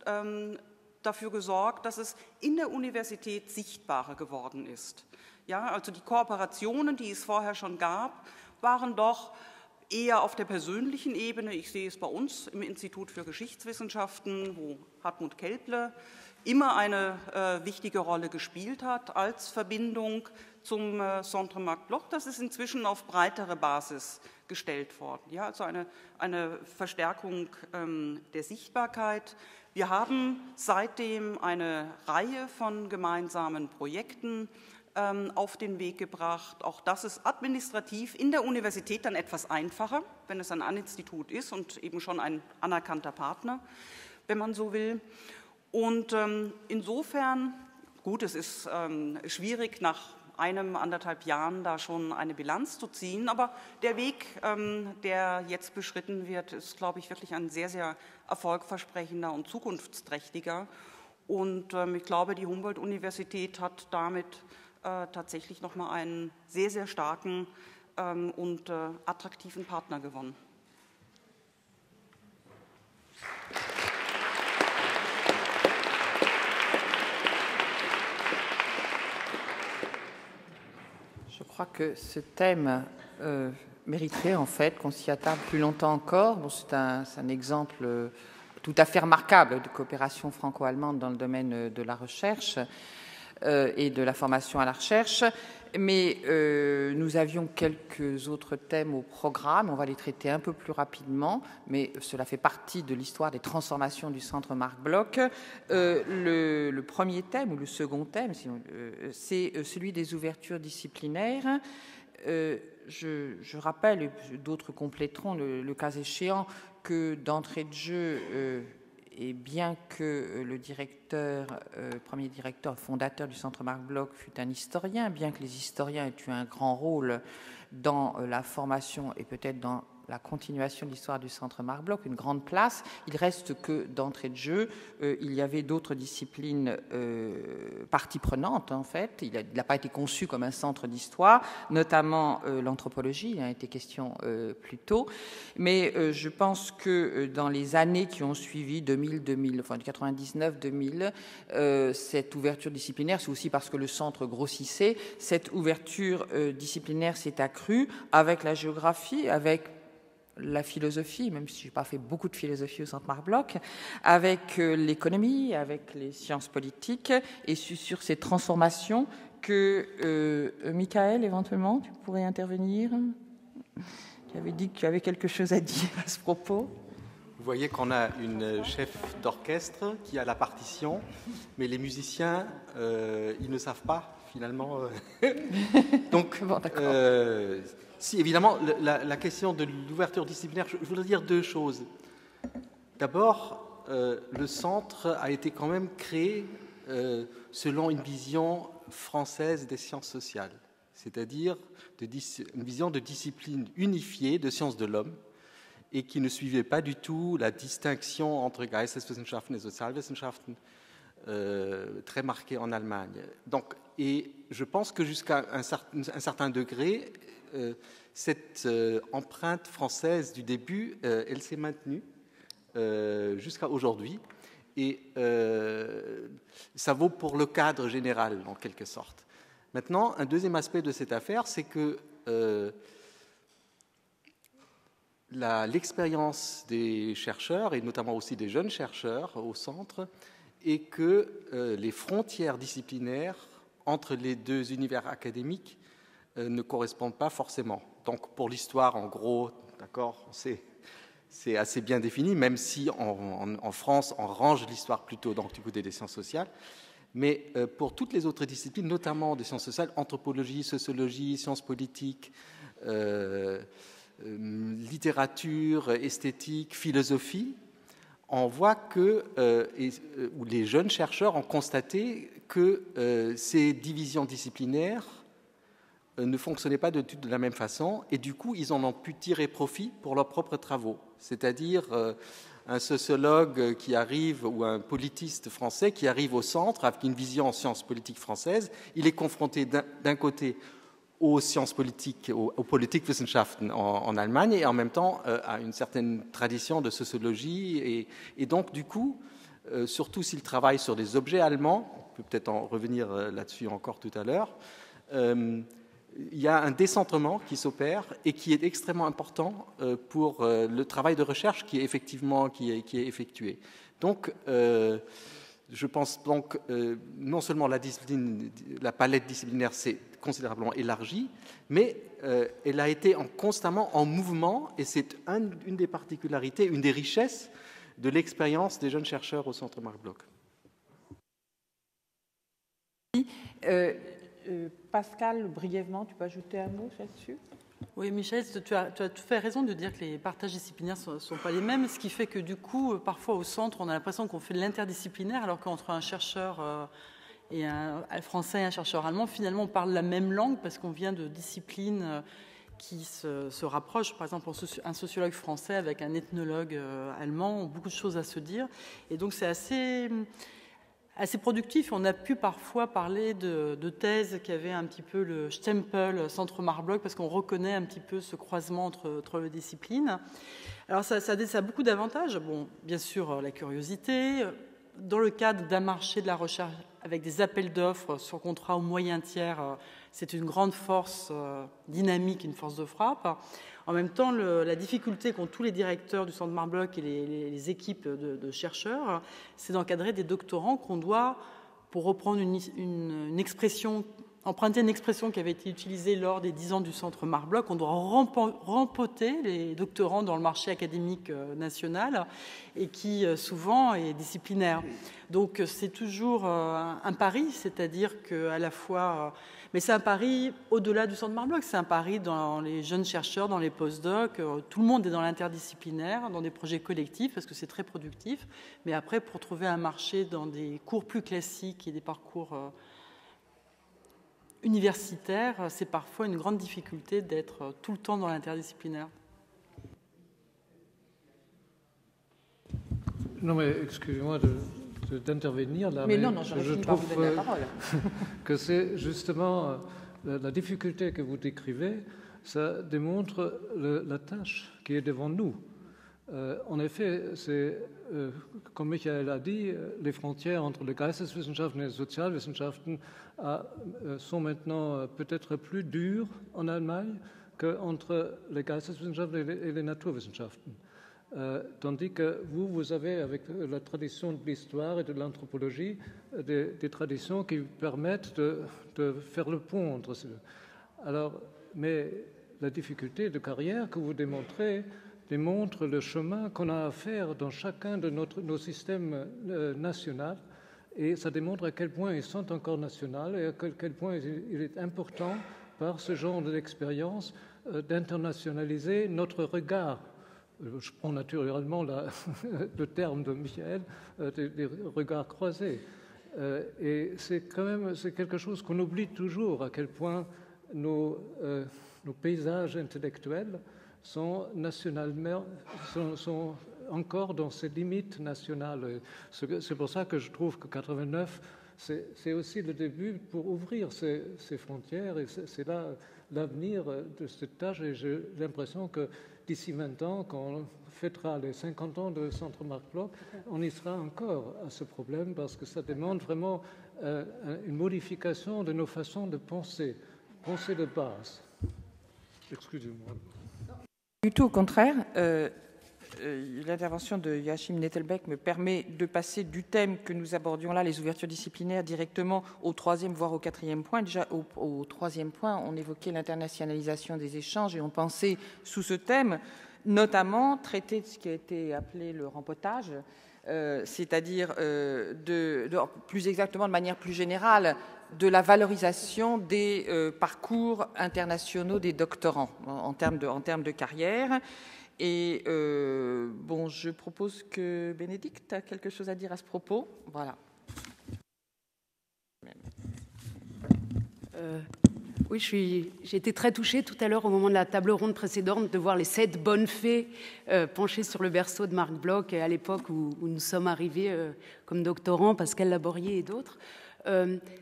dafür gesorgt, dass es in der Universität sichtbarer geworden ist. Ja, also die Kooperationen, die es vorher schon gab, waren doch eher auf der persönlichen Ebene. Ich sehe es bei uns im Institut für Geschichtswissenschaften, wo Hartmut Kelble immer eine wichtige Rolle gespielt hat als Verbindung zum Centre Marc Bloch. Das ist inzwischen auf breitere Basis gestellt worden. Ja, also eine Verstärkung der Sichtbarkeit. Wir haben seitdem eine Reihe von gemeinsamen Projekten auf den Weg gebracht. Auch das ist administrativ in der Universität dann etwas einfacher, wenn es ein An-Institut ist und eben schon ein anerkannter Partner, wenn man so will. Und insofern, gut, es ist schwierig, nach 1,5 Jahren da schon eine Bilanz zu ziehen, aber der Weg, der jetzt beschritten wird, ist, glaube ich, wirklich ein sehr, sehr erfolgversprechender und zukunftsträchtiger. Und ich glaube, die Humboldt-Universität hat damit tatsächlich nochmal einen sehr, sehr starken und attraktiven Partner gewonnen. Je crois que ce thème mériterait en fait qu'on s'y attarde plus longtemps encore. Bon, c'est un exemple tout à fait remarquable de coopération franco-allemande dans le domaine de la recherche et de la formation à la recherche. Mais nous avions quelques autres thèmes au programme. On va les traiter un peu plus rapidement, mais cela fait partie de l'histoire des transformations du Centre Marc Bloch. Le premier thème, ou le second thème, c'est celui des ouvertures disciplinaires. Je rappelle, et d'autres compléteront le cas échéant, que d'entrée de jeu, et bien que le directeur, premier directeur fondateur du Centre Marc Bloch fût un historien, bien que les historiens aient eu un grand rôle dans la formation et peut-être dans la continuation de l'histoire du Centre Marc Bloch, une grande place, il reste que d'entrée de jeu, il y avait d'autres disciplines partie prenante en fait. Il n'a pas été conçu comme un centre d'histoire, notamment l'anthropologie, il en a été question plus tôt. Mais je pense que dans les années qui ont suivi, 2000, enfin 99-2000, cette ouverture disciplinaire, c'est aussi parce que le centre grossissait, cette ouverture disciplinaire s'est accrue avec la géographie, avec la philosophie, même si je n'ai pas fait beaucoup de philosophie au Centre Marc Bloch, avec l'économie, avec les sciences politiques, et sur ces transformations que, Michael, éventuellement, tu pourrais intervenir. Tu avais dit que tu avais quelque chose à dire à ce propos. Vous voyez qu'on a une chef d'orchestre qui a la partition, mais les musiciens, ils ne savent pas, finalement. Donc, bon, si, évidemment, la question de l'ouverture disciplinaire, je voudrais dire deux choses. D'abord, le centre a été quand même créé selon une vision française des sciences sociales, c'est-à-dire une vision de discipline unifiée de sciences de l'homme et qui ne suivait pas du tout la distinction entre Geisteswissenschaften et Sozialwissenschaften très marquée en Allemagne. Donc, et je pense que jusqu'à un certain degré, cette empreinte française du début, elle s'est maintenue jusqu'à aujourd'hui. Et ça vaut pour le cadre général, en quelque sorte. Maintenant, un deuxième aspect de cette affaire, c'est que l'expérience des chercheurs, et notamment aussi des jeunes chercheurs au centre, est que les frontières disciplinaires entre les deux univers académiques ne correspondent pas forcément. Donc pour l'histoire, en gros, d'accord, c'est assez bien défini, même si en France, on range l'histoire plutôt dans du côté des sciences sociales. Mais pour toutes les autres disciplines, notamment des sciences sociales, anthropologie, sociologie, sciences politiques, littérature, esthétique, philosophie, on voit que où les jeunes chercheurs ont constaté que ces divisions disciplinaires ne fonctionnaient pas de la même façon, et du coup, ils en ont pu tirer profit pour leurs propres travaux. C'est-à-dire un sociologue qui arrive, ou un politiste français qui arrive au centre avec une vision en sciences politiques françaises, il est confronté d'un côté aux sciences politiques, aux Politikwissenschaften en Allemagne, et en même temps à une certaine tradition de sociologie. Et donc, du coup, surtout s'il travaille sur des objets allemands, on peut peut-être en revenir là-dessus encore tout à l'heure, il y a un décentrement qui s'opère et qui est extrêmement important pour le travail de recherche qui est effectivement qui est effectué. Donc, je pense donc non seulement la palette disciplinaire s'est considérablement élargie, mais elle a été constamment en mouvement, et c'est une des particularités, une des richesses de l'expérience des jeunes chercheurs au Centre Marc Bloch. Pascal, brièvement, tu peux ajouter un mot là-dessus ? Oui, Michel, tu as tout fait raison de dire que les partages disciplinaires ne sont pas les mêmes, ce qui fait que du coup, parfois au centre, on a l'impression qu'on fait de l'interdisciplinaire, alors qu'entre un chercheur et un français et un chercheur allemand, finalement, on parle la même langue parce qu'on vient de disciplines qui se rapprochent. Par exemple, un sociologue français avec un ethnologue allemand ont beaucoup de choses à se dire. Et donc, c'est assez productif. On a pu parfois parler de thèses qui avaient un petit peu le stempel Centre Marc Bloch parce qu'on reconnaît un petit peu ce croisement entre les disciplines. Alors ça a beaucoup d'avantages. Bon, bien sûr, la curiosité. Dans le cadre d'un marché de la recherche avec des appels d'offres sur contrat au moyen tiers, c'est une grande force dynamique, une force de frappe. En même temps, la difficulté qu'ont tous les directeurs du Centre Marc Bloch et les équipes de chercheurs, c'est d'encadrer des doctorants qu'on doit, pour reprendre une expression, emprunter une expression qui avait été utilisée lors des 10 ans du Centre Marc Bloch, on doit rempoter les doctorants dans le marché académique national et qui souvent est disciplinaire. Donc c'est toujours un pari, c'est-à-dire qu'à la fois... Mais c'est un pari au-delà du Centre Marc Bloch, c'est un pari dans les jeunes chercheurs, dans les post-docs. Tout le monde est dans l'interdisciplinaire, dans des projets collectifs, parce que c'est très productif. Mais après, pour trouver un marché dans des cours plus classiques et des parcours universitaires, c'est parfois une grande difficulté d'être tout le temps dans l'interdisciplinaire. Non, mais excusez-moi d'intervenir là, mais non, je trouve vous donner la parole. Que c'est justement la difficulté que vous décrivez, ça démontre la tâche qui est devant nous. En effet, c'est, comme Michael a dit, les frontières entre les Geisteswissenschaften et les Sozialwissenschaften sont maintenant peut-être plus dures en Allemagne qu'entre les Geisteswissenschaften et les Naturwissenschaften. Tandis que vous avez, avec la tradition de l'histoire et de l'anthropologie, des traditions qui permettent de faire le pont entre ces deux. Alors, mais la difficulté de carrière que vous démontrez démontre le chemin qu'on a à faire dans chacun de nos systèmes nationaux, et ça démontre à quel point ils sont encore nationaux et à quel point il est important, par ce genre d'expérience, d'internationaliser notre regard. Je prends naturellement le terme de Michael, des regards croisés. Et c'est quelque chose qu'on oublie toujours, à quel point nos paysages intellectuels sont nationalement, sont encore dans ces limites nationales. C'est pour ça que je trouve que 89, c'est aussi le début pour ouvrir ces frontières, et c'est là l'avenir de cette tâche. Et j'ai l'impression que d'ici 20 ans, quand on fêtera les 50 ans de Centre Marc Bloch, on y sera encore à ce problème, parce que ça demande vraiment une modification de nos façons de penser de base. Excusez-moi. Du tout, au contraire. L'intervention de Joachim Nettelbeck me permet de passer du thème que nous abordions là, les ouvertures disciplinaires, directement au troisième, voire au quatrième point. Déjà, au troisième point, on évoquait l'internationalisation des échanges et on pensait sous ce thème, notamment traiter de ce qui a été appelé le rempotage, c'est-à-dire plus exactement, de manière plus générale, de la valorisation des parcours internationaux des doctorants en termes de carrière. Et je propose que Bénédicte a quelque chose à dire à ce propos. Voilà. Oui, j'ai été très touchée tout à l'heure au moment de la table ronde précédente de voir les 7 bonnes fées penchées sur le berceau de Marc Bloch à l'époque où nous sommes arrivés comme doctorants, Pascal Laborier et d'autres.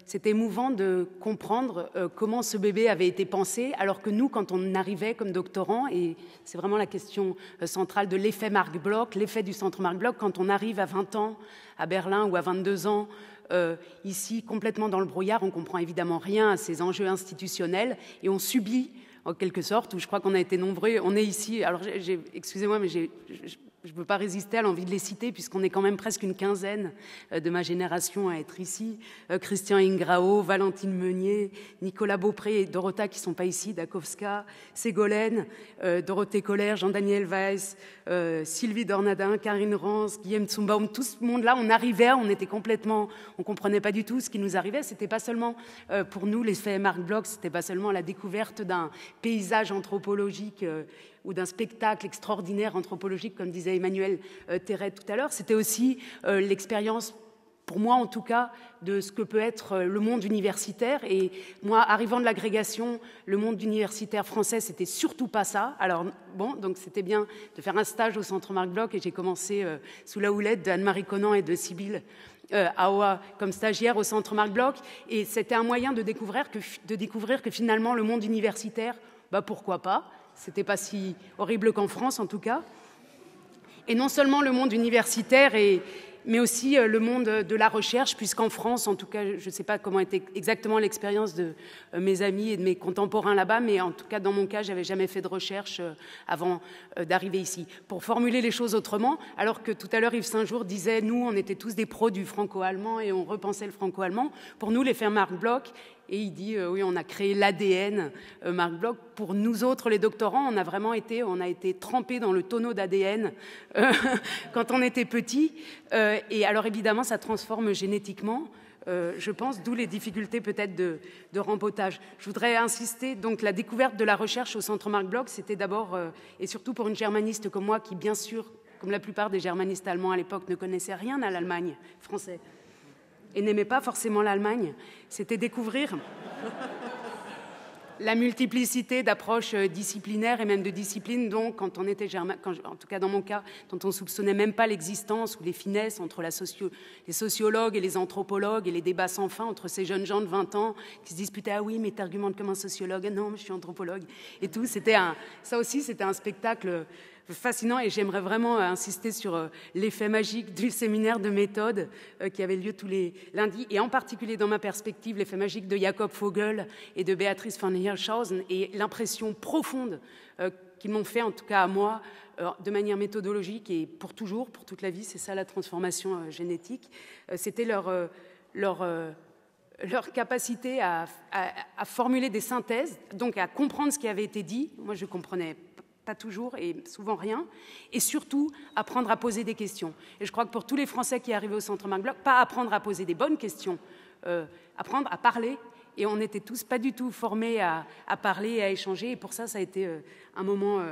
c'est émouvant de comprendre comment ce bébé avait été pensé, alors que nous, quand on arrivait comme doctorants, et c'est vraiment la question centrale de l'effet Marc Bloch, l'effet du centre Marc Bloch, quand on arrive à 20 ans à Berlin ou à 22 ans, ici, complètement dans le brouillard, on ne comprend évidemment rien à ces enjeux institutionnels, et on subit, en quelque sorte, où je crois qu'on a été nombreux, on est ici, alors excusez-moi, mais je ne peux pas résister à l'envie de les citer, puisqu'on est quand même presque une quinzaine de ma génération à être ici. Christian Ingrao, Valentine Meunier, Nicolas Beaupré et Dorota qui ne sont pas ici, Dakowska, Ségolène, Dorothée Koller, Jean-Daniel Weiss, Sylvie Dornadin, Karine Rance, Guillaume Tsumbaum, tout ce monde-là, on arrivait, on était complètement, on ne comprenait pas du tout ce qui nous arrivait. C'était pas seulement pour nous l'effet Marc Bloch, c'était pas seulement la découverte d'un paysage anthropologique ou d'un spectacle extraordinaire anthropologique, comme disait Emmanuel Terret tout à l'heure. C'était aussi l'expérience, pour moi en tout cas, de ce que peut être le monde universitaire. Et moi, arrivant de l'agrégation, le monde universitaire français, c'était surtout pas ça. Alors bon, donc c'était bien de faire un stage au Centre Marc Bloch, et j'ai commencé sous la houlette d'Anne-Marie Conan et de Sybille Aoua comme stagiaire au Centre Marc Bloch. Et c'était un moyen de découvrir que finalement, le monde universitaire, pourquoi pas. C'était pas si horrible qu'en France, en tout cas. Et non seulement le monde universitaire, mais aussi le monde de la recherche, puisqu'en France, en tout cas, je ne sais pas comment était exactement l'expérience de mes amis et de mes contemporains là-bas, mais en tout cas, dans mon cas, je n'avais jamais fait de recherche avant d'arriver ici. Pour formuler les choses autrement, alors que tout à l'heure, Yves Saint-Jour disait, nous, on était tous des pros du franco-allemand et on repensait le franco-allemand. Pour nous, l'effet Marc Bloch, et il dit, oui, on a créé l'ADN Marc Bloch. Pour nous autres, les doctorants, on a été trempés dans le tonneau d'ADN quand on était petits. Et alors, évidemment, ça transforme génétiquement, je pense, d'où les difficultés peut-être de rempotage. Je voudrais insister, donc, la découverte de la recherche au Centre Marc Bloch, c'était d'abord, et surtout pour une germaniste comme moi, qui, bien sûr, comme la plupart des germanistes allemands à l'époque, ne connaissait rien à l'Allemagne française, et n'aimait pas forcément l'Allemagne, c'était découvrir la multiplicité d'approches disciplinaires et même de disciplines, donc quand on était en tout cas dans mon cas, dont on ne soupçonnait même pas l'existence ou les finesses entre les sociologues et les anthropologues et les débats sans fin entre ces jeunes gens de 20 ans qui se disputaient « Ah oui, mais t'argumentes comme un sociologue, ah non, mais je suis anthropologue » et tout. Ça aussi, c'était un spectacle fascinant, et j'aimerais vraiment insister sur l'effet magique du séminaire de méthode qui avait lieu tous les lundis, et en particulier dans ma perspective, l'effet magique de Jakob Vogel et de Béatrice von Hirschhausen, et l'impression profonde qu'ils m'ont fait, en tout cas à moi, de manière méthodologique et pour toujours, pour toute la vie. C'est ça la transformation génétique. C'était leur capacité à formuler des synthèses, donc à comprendre ce qui avait été dit. Moi, je comprenais pas toujours et souvent rien, et surtout apprendre à poser des questions. Et je crois que pour tous les Français qui arrivaient au Centre Marc Bloch, pas apprendre à poser des bonnes questions, apprendre à parler, et on n'était tous pas du tout formés à parler et à échanger, et pour ça, ça a été un moment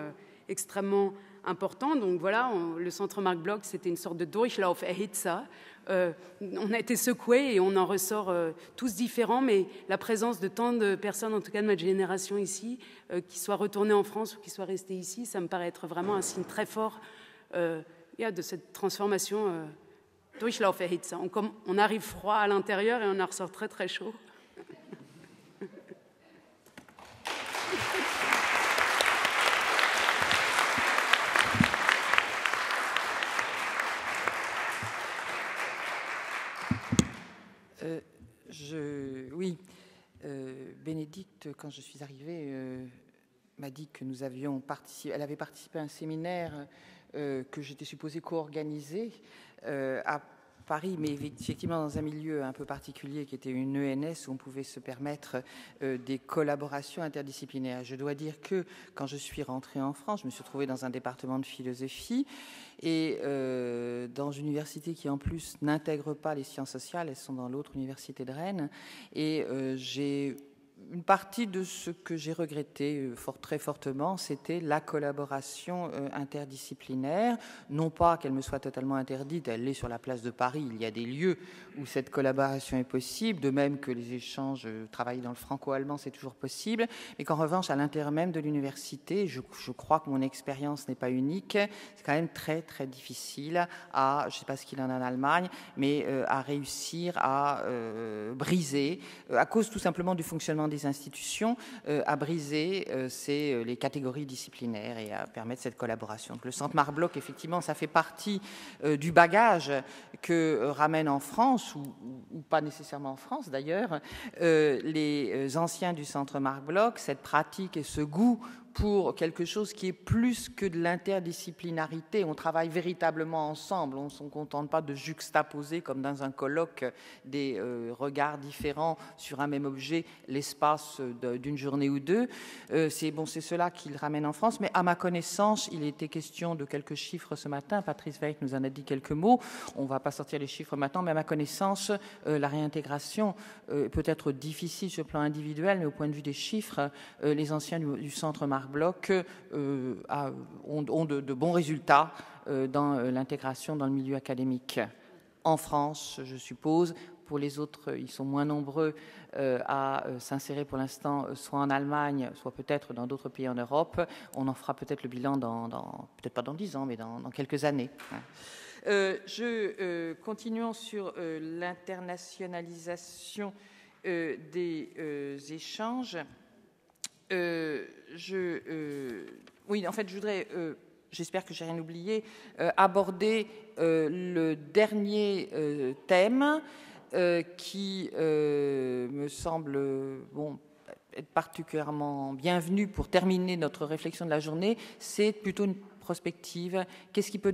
extrêmement important. Donc voilà, le Centre Marc Bloch, c'était une sorte de Durchlauferhitzer. On a été secoués et on en ressort tous différents, mais la présence de tant de personnes, en tout cas de ma génération ici, qui soient retournées en France ou qui soient restées ici, ça me paraît être vraiment un signe très fort de cette transformation Durchlauferhitzer. On arrive froid à l'intérieur et on en ressort très très chaud. Bénédicte, quand je suis arrivée, m'a dit que nous avions participé. Elle avait participé à un séminaire que j'étais supposée co-organiser à Paris, mais effectivement dans un milieu un peu particulier qui était une ENS où on pouvait se permettre des collaborations interdisciplinaires. Je dois dire que quand je suis rentrée en France, je me suis retrouvée dans un département de philosophie et dans une université qui en plus n'intègre pas les sciences sociales, elles sont dans l'autre université de Rennes, et j'ai une partie de ce que j'ai regretté très fortement, c'était la collaboration interdisciplinaire. Non pas qu'elle me soit totalement interdite, elle l'est sur la place de Paris. Il y a des lieux où cette collaboration est possible, de même que les échanges, travailler dans le franco-allemand, c'est toujours possible, mais qu'en revanche, à l'intérieur même de l'université, je crois que mon expérience n'est pas unique, c'est quand même très, très difficile je ne sais pas ce qu'il en a en Allemagne, mais à réussir à briser, à cause tout simplement du fonctionnement des institutions, à briser les catégories disciplinaires et à permettre cette collaboration. Donc, le Centre Marc Bloch, effectivement, ça fait partie du bagage que ramènent en France, ou pas nécessairement en France d'ailleurs, les anciens du Centre Marc Bloch, cette pratique et ce goût pour quelque chose qui est plus que de l'interdisciplinarité. On travaille véritablement ensemble. On ne se contente pas de juxtaposer, comme dans un colloque, des regards différents sur un même objet l'espace d'une journée ou deux. C'est cela qu'il ramène en France. Mais à ma connaissance, il était question de quelques chiffres ce matin. Patrice Weich nous en a dit quelques mots. On ne va pas sortir les chiffres maintenant, mais à ma connaissance, la réintégration peut être difficile sur le plan individuel, mais au point de vue des chiffres, les anciens du Centre Marc Bloch ont de bons résultats dans l'intégration dans le milieu académique. En France, je suppose. Pour les autres, ils sont moins nombreux à s'insérer pour l'instant, soit en Allemagne, soit peut-être dans d'autres pays en Europe. On en fera peut-être le bilan peut-être pas dans 10 ans, mais dans quelques années. Continuons sur l'internationalisation des échanges. Oui, en fait, je voudrais, j'espère que je n'ai rien oublié, aborder le dernier thème qui me semble être particulièrement bienvenu pour terminer notre réflexion de la journée. C'est plutôt une prospective. Qu'est-ce qui peut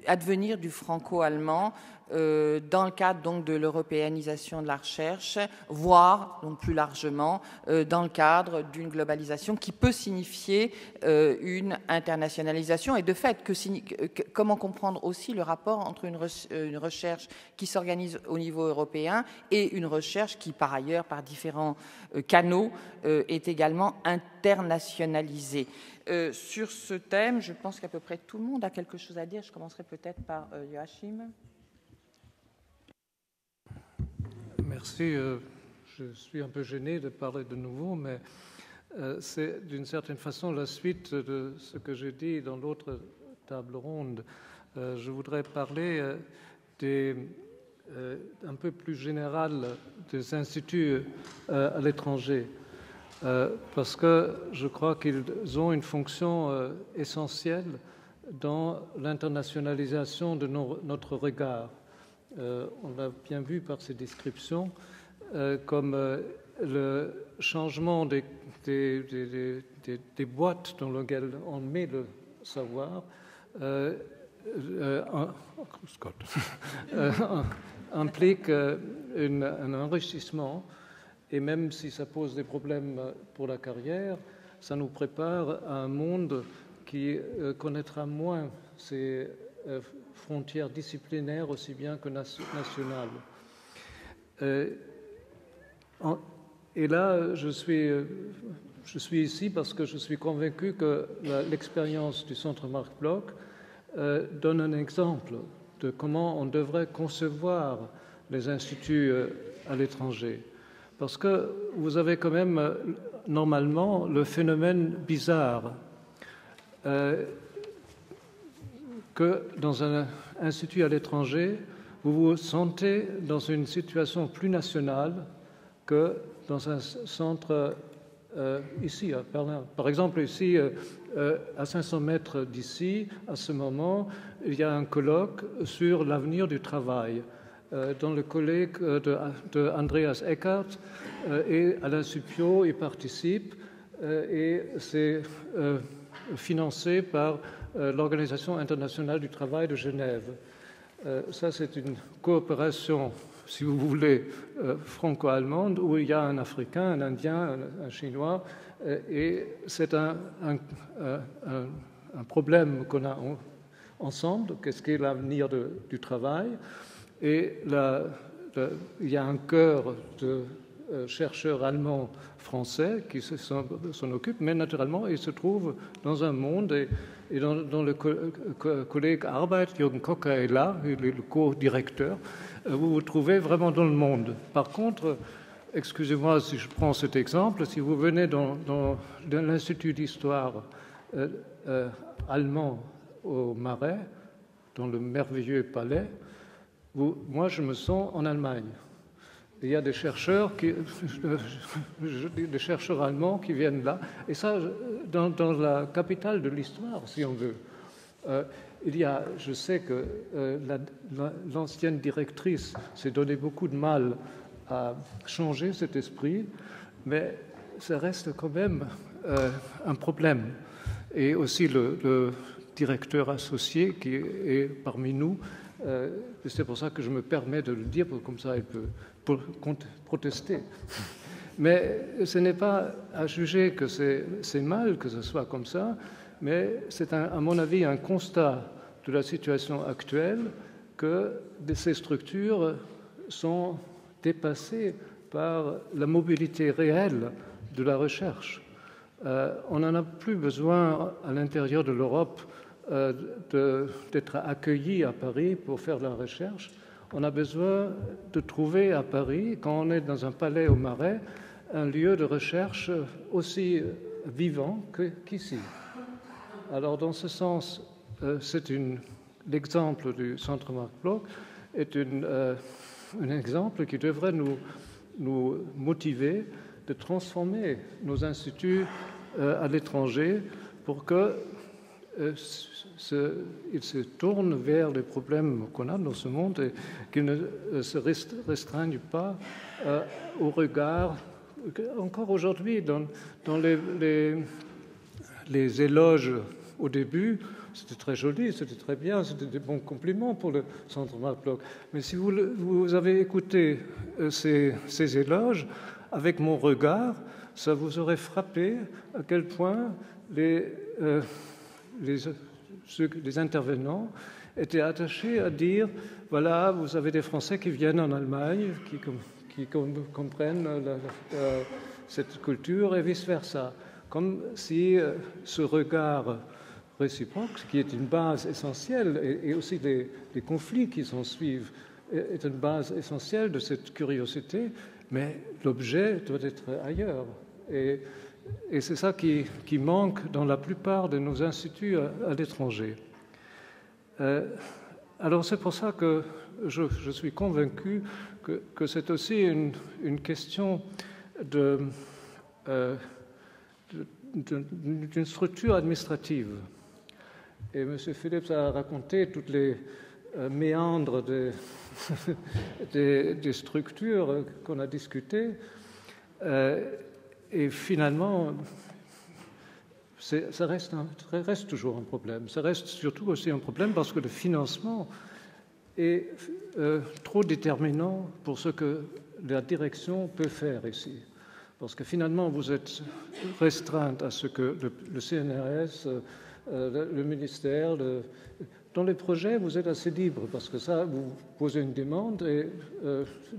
advenir du franco-allemand dans le cadre donc de l'européanisation de la recherche, voire donc plus largement dans le cadre d'une globalisation qui peut signifier une internationalisation, et de fait comment comprendre aussi le rapport entre une recherche qui s'organise au niveau européen et une recherche qui par ailleurs par différents canaux est également internationalisée. Sur ce thème, je pense qu'à peu près tout le monde a quelque chose à dire. Je commencerai peut-être par Joachim. Merci. Je suis un peu gêné de parler de nouveau, mais c'est d'une certaine façon la suite de ce que j'ai dit dans l'autre table ronde. Je voudrais parler un peu plus général des instituts à l'étranger, parce que je crois qu'ils ont une fonction essentielle dans l'internationalisation de notre regard. On l'a bien vu par ces descriptions, comme le changement des boîtes dans lesquelles on met le savoir implique un enrichissement, et même si ça pose des problèmes pour la carrière, ça nous prépare à un monde qui connaîtra moins ces frontières disciplinaires aussi bien que nationales. Et là, je suis ici parce que je suis convaincu que l'expérience du Centre Marc Bloch donne un exemple de comment on devrait concevoir les instituts à l'étranger. Parce que vous avez quand même normalement le phénomène bizarre que dans un institut à l'étranger, vous vous sentez dans une situation plus nationale que dans un centre ici à Berlin. Par exemple, ici, à 500 mètres d'ici, à ce moment, il y a un colloque sur l'avenir du travail dont le collègue de Andreas Eckert et Alain Suppiot y participent, et c'est financé par l'Organisation internationale du travail de Genève. Ça, c'est une coopération, si vous voulez, franco-allemande, où il y a un Africain, un Indien, un Chinois, et c'est un problème qu'on a ensemble, qu'est-ce qu'est l'avenir du travail, et il y a un cœur chercheurs allemands français qui s'en occupent, mais naturellement, ils se trouvent dans un monde, et dans le collègue Arbeit, Jürgen Kocker est là, il est le co-directeur, vous vous trouvez vraiment dans le monde. Par contre, excusez-moi si je prends cet exemple, si vous venez dans l'Institut d'histoire allemand au Marais, dans le merveilleux palais, moi je me sens en Allemagne. Il y a des chercheurs allemands qui viennent là, et ça, dans la capitale de l'histoire, si on veut. Je sais que l'ancienne directrice s'est donné beaucoup de mal à changer cet esprit, mais ça reste quand même un problème. Et aussi le directeur associé qui est parmi nous, c'est pour ça que je me permets de le dire, comme ça il peut protester. Mais ce n'est pas à juger que c'est mal que ce soit comme ça, mais c'est à mon avis un constat de la situation actuelle que ces structures sont dépassées par la mobilité réelle de la recherche. On n'en a plus besoin à l'intérieur de l'Europe d'être accueillis à Paris pour faire de la recherche. On a besoin de trouver à Paris, quand on est dans un palais au Marais, un lieu de recherche aussi vivant qu'ici. Alors, dans ce sens, l'exemple du Centre Marc Bloch est un exemple qui devrait nous motiver de transformer nos instituts à l'étranger pour qu'ils se tournent vers les problèmes qu'on a dans ce monde et qu'ils ne se restreignent pas au regard. Encore aujourd'hui, dans les éloges au début, c'était très joli, c'était très bien, c'était des bons compliments pour le Centre Marc Bloch. Mais si vous avez écouté ces éloges, avec mon regard, ça vous aurait frappé à quel point les intervenants étaient attachés à dire, voilà, vous avez des Français qui viennent en Allemagne, qui comprennent cette culture et vice-versa. Comme si ce regard réciproque, qui est une base essentielle, et aussi les conflits qui s'en suivent, est une base essentielle de cette curiosité, mais l'objet doit être ailleurs. Et c'est ça qui manque dans la plupart de nos instituts à l'étranger. Alors c'est pour ça que je suis convaincu que c'est aussi une question d'une structure administrative. Et M. Phillips a raconté toutes les méandres des structures qu'on a discutées. Et finalement, ça reste toujours un problème. Ça reste surtout aussi un problème parce que le financement est trop déterminant pour ce que la direction peut faire ici. Parce que finalement, vous êtes restreinte à ce que le CNRS, le ministère, dans les projets, vous êtes assez libre parce que ça, vous posez une demande et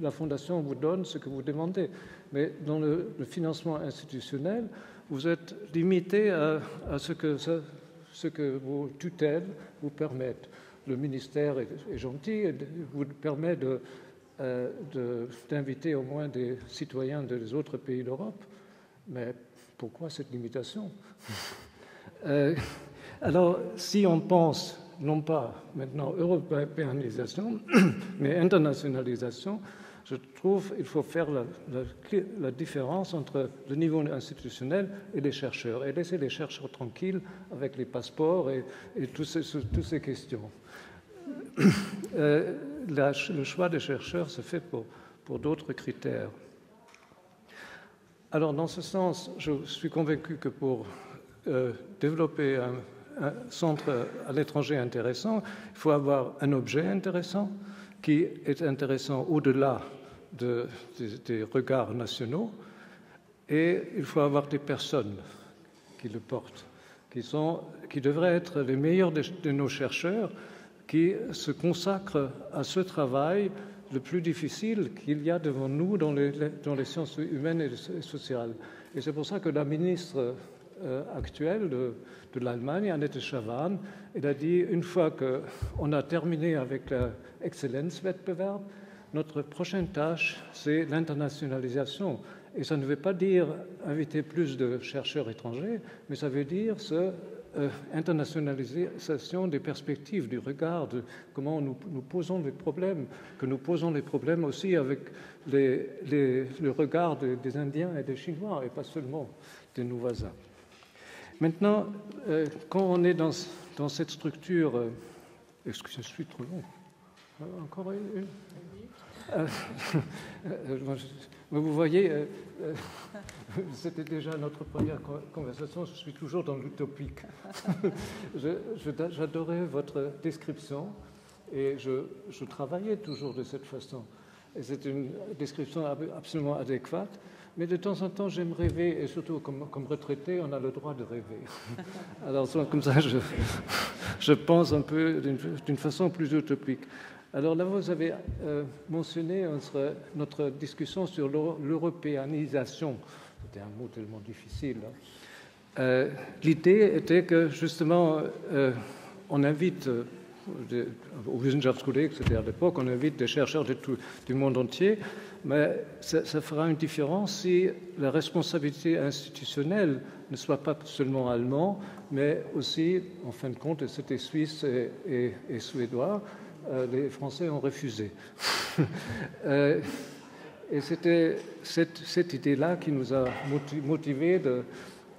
la Fondation vous donne ce que vous demandez. Mais dans le financement institutionnel, vous êtes limité à ce que vos tutelles vous permettent. Le ministère est gentil et vous permet d'inviter au moins des citoyens des autres pays d'Europe. Mais pourquoi cette limitation? Alors, si on pense, non pas maintenant européanisation, mais internationalisation, je trouve qu'il faut faire la différence entre le niveau institutionnel et les chercheurs, et laisser les chercheurs tranquilles avec les passeports et toutes ces questions. Le choix des chercheurs se fait pour d'autres critères. Alors, dans ce sens, je suis convaincu que pour développer un centre à l'étranger intéressant, il faut avoir un objet intéressant qui est intéressant au-delà des regards nationaux, et il faut avoir des personnes qui le portent, qui devraient être les meilleurs de nos chercheurs, qui se consacrent à ce travail le plus difficile qu'il y a devant nous dans les sciences humaines et sociales. Et c'est pour ça que la ministre actuelle de l'Allemagne, Annette Schavan, elle a dit, une fois qu'on a terminé avec l'excellenzwettbewerb, notre prochaine tâche, c'est l'internationalisation. Et ça ne veut pas dire inviter plus de chercheurs étrangers, mais ça veut dire internationalisation des perspectives, du regard, de comment nous posons les problèmes, que nous posons les problèmes aussi avec le regard des Indiens et des Chinois, et pas seulement de nos voisins. Maintenant, quand on est dans cette structure... Excusez, je suis trop long. Encore une vous voyez, c'était déjà notre première conversation, je suis toujours dans l'utopique. J'adorais votre description et je travaillais toujours de cette façon. Et c'est une description absolument adéquate, mais de temps en temps j'aime rêver, et surtout comme retraité, on a le droit de rêver. Alors comme ça, je pense un peu d'une façon plus utopique. Alors là, vous avez mentionné notre discussion sur l'européanisation. C'était un mot tellement difficile. L'idée était que, justement, on invite, au Wissenschaftskolleg, c'était à l'époque, on invite des chercheurs du monde entier, mais ça fera une différence si la responsabilité institutionnelle ne soit pas seulement allemande, mais aussi, en fin de compte, c'était suisse et suédois. Les Français ont refusé. Et c'était cette idée-là qui nous a motivés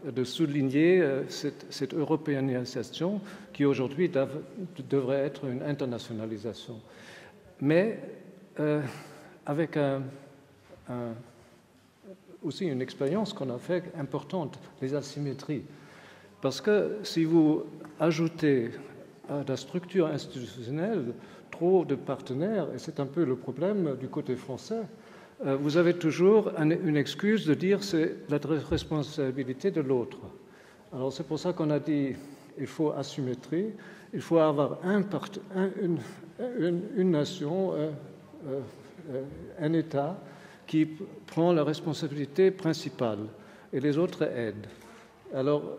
de souligner cette européanisation qui aujourd'hui devrait être une internationalisation. Mais avec aussi une expérience qu'on a faite importante, les asymétries. Parce que si vous ajoutez à la structure institutionnelle trop de partenaires, et c'est un peu le problème du côté français, vous avez toujours une excuse de dire c'est la responsabilité de l'autre. Alors c'est pour ça qu'on a dit il faut asymétrie, il faut avoir une nation, un État qui prend la responsabilité principale et les autres aident. Alors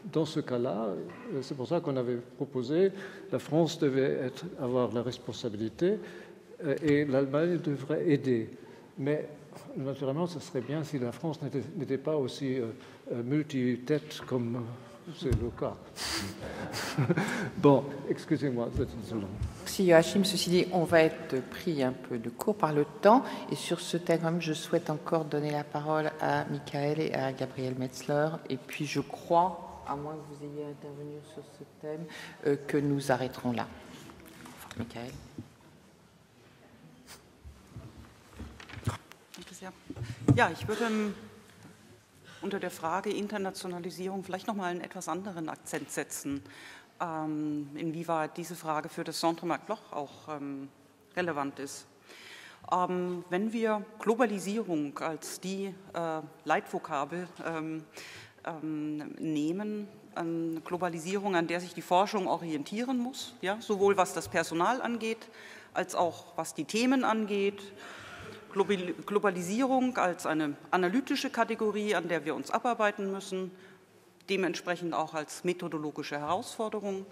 dans ce cas-là, c'est pour ça qu'on avait proposé la France devait avoir la responsabilité et l'Allemagne devrait aider. Mais naturellement, ce serait bien si la France n'était pas aussi multi-tête comme c'est le cas. Bon, excusez-moi, c'est long. Merci Joachim. Ceci dit, on va être pris un peu de court par le temps. Et sur ce thème, je souhaite encore donner la parole à Michael et à Gabriel Metzler. Et puis je crois, à moins que vous ayez à intervenir sur ce thème, que nous arrêterons là. Michael. Ja, ich würde unter der Frage Internationalisierung vielleicht nochmal einen etwas anderen Akzent setzen, inwieweit diese Frage für das Centre Marc Bloch auch relevant ist. Wenn wir Globalisierung als die Leitvokabel nehmen, Globalisierung, an der sich die Forschung orientieren muss, ja, sowohl was das Personal angeht, als auch was die Themen angeht, Globalisierung als eine analytische Kategorie, an der wir uns abarbeiten müssen, dementsprechend auch als methodologische Herausforderung,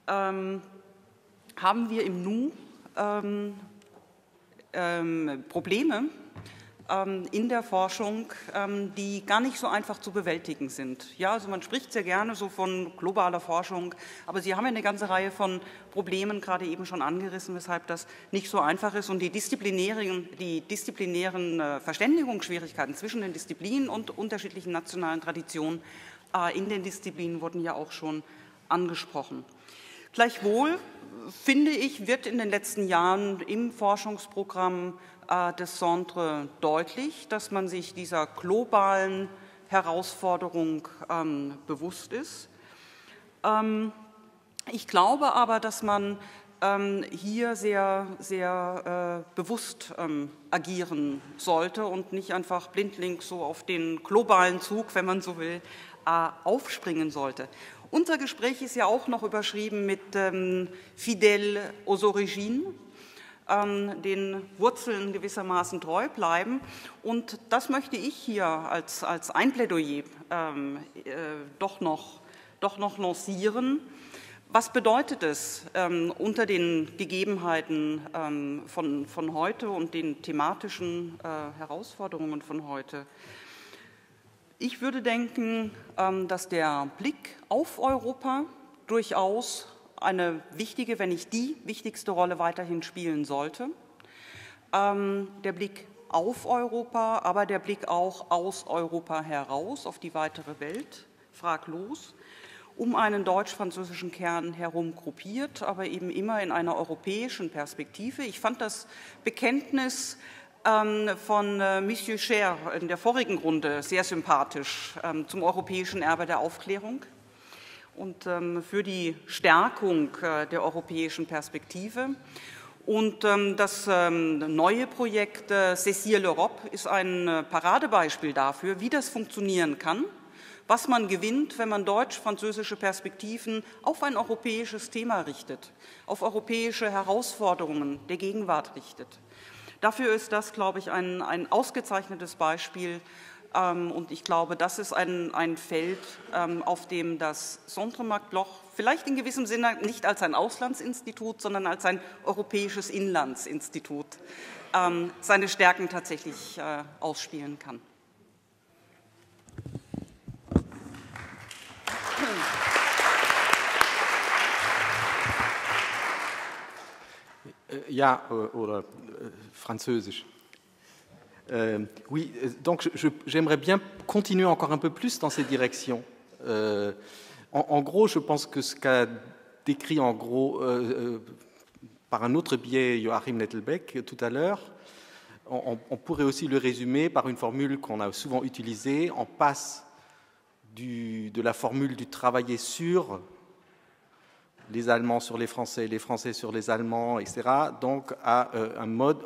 haben wir im Nu Probleme in der Forschung, die gar nicht so einfach zu bewältigen sind. Ja, also man spricht sehr gerne so von globaler Forschung, aber Sie haben ja eine ganze Reihe von Problemen gerade eben schon angerissen, weshalb das nicht so einfach ist. Und die disziplinären Verständigungsschwierigkeiten zwischen den Disziplinen und unterschiedlichen nationalen Traditionen in den Disziplinen wurden ja auch schon angesprochen. Gleichwohl, finde ich, wird in den letzten Jahren im Forschungsprogramm des Centre deutlich, dass man sich dieser globalen Herausforderung bewusst ist. Ich glaube aber, dass man hier sehr, sehr bewusst agieren sollte und nicht einfach blindlings so auf den globalen Zug, wenn man so will, aufspringen sollte. Unser Gespräch ist ja auch noch überschrieben mit Fidèle aux origines. den Wurzeln gewissermaßen treu bleiben. Und das möchte ich hier als ein Plädoyer doch noch lancieren. Was bedeutet es unter den Gegebenheiten von heute und den thematischen Herausforderungen von heute? Ich würde denken, dass der Blick auf Europa durchaus eine wichtige, wenn nicht die wichtigste Rolle weiterhin spielen sollte. Der Blick auf Europa, aber der Blick auch aus Europa heraus, auf die weitere Welt, fraglos, um einen deutsch-französischen Kern herum gruppiert, aber eben immer in einer europäischen Perspektive. Ich fand das Bekenntnis von Monsieur Cher in der vorigen Runde sehr sympathisch zum europäischen Erbe der Aufklärung und für die Stärkung der europäischen Perspektive. Und das neue Projekt Cécile l'Europe ist ein Paradebeispiel dafür, wie das funktionieren kann, was man gewinnt, wenn man deutsch-französische Perspektiven auf ein europäisches Thema richtet, auf europäische Herausforderungen der Gegenwart richtet. Dafür ist das, glaube ich, ein ausgezeichnetes Beispiel. Und ich glaube, das ist ein Feld, auf dem das Centre Marc Bloch vielleicht in gewissem Sinne nicht als ein Auslandsinstitut, sondern als ein europäisches Inlandsinstitut seine Stärken tatsächlich ausspielen kann. Ja, oder französisch. Oui, donc j'aimerais bien continuer encore un peu plus dans ces directions. En gros, je pense que ce qu'a décrit en gros par un autre biais Joachim Nettelbeck tout à l'heure, on pourrait aussi le résumer par une formule qu'on a souvent utilisée. On passe de la formule du travailler sur les Allemands sur les Français sur les Allemands, etc., donc à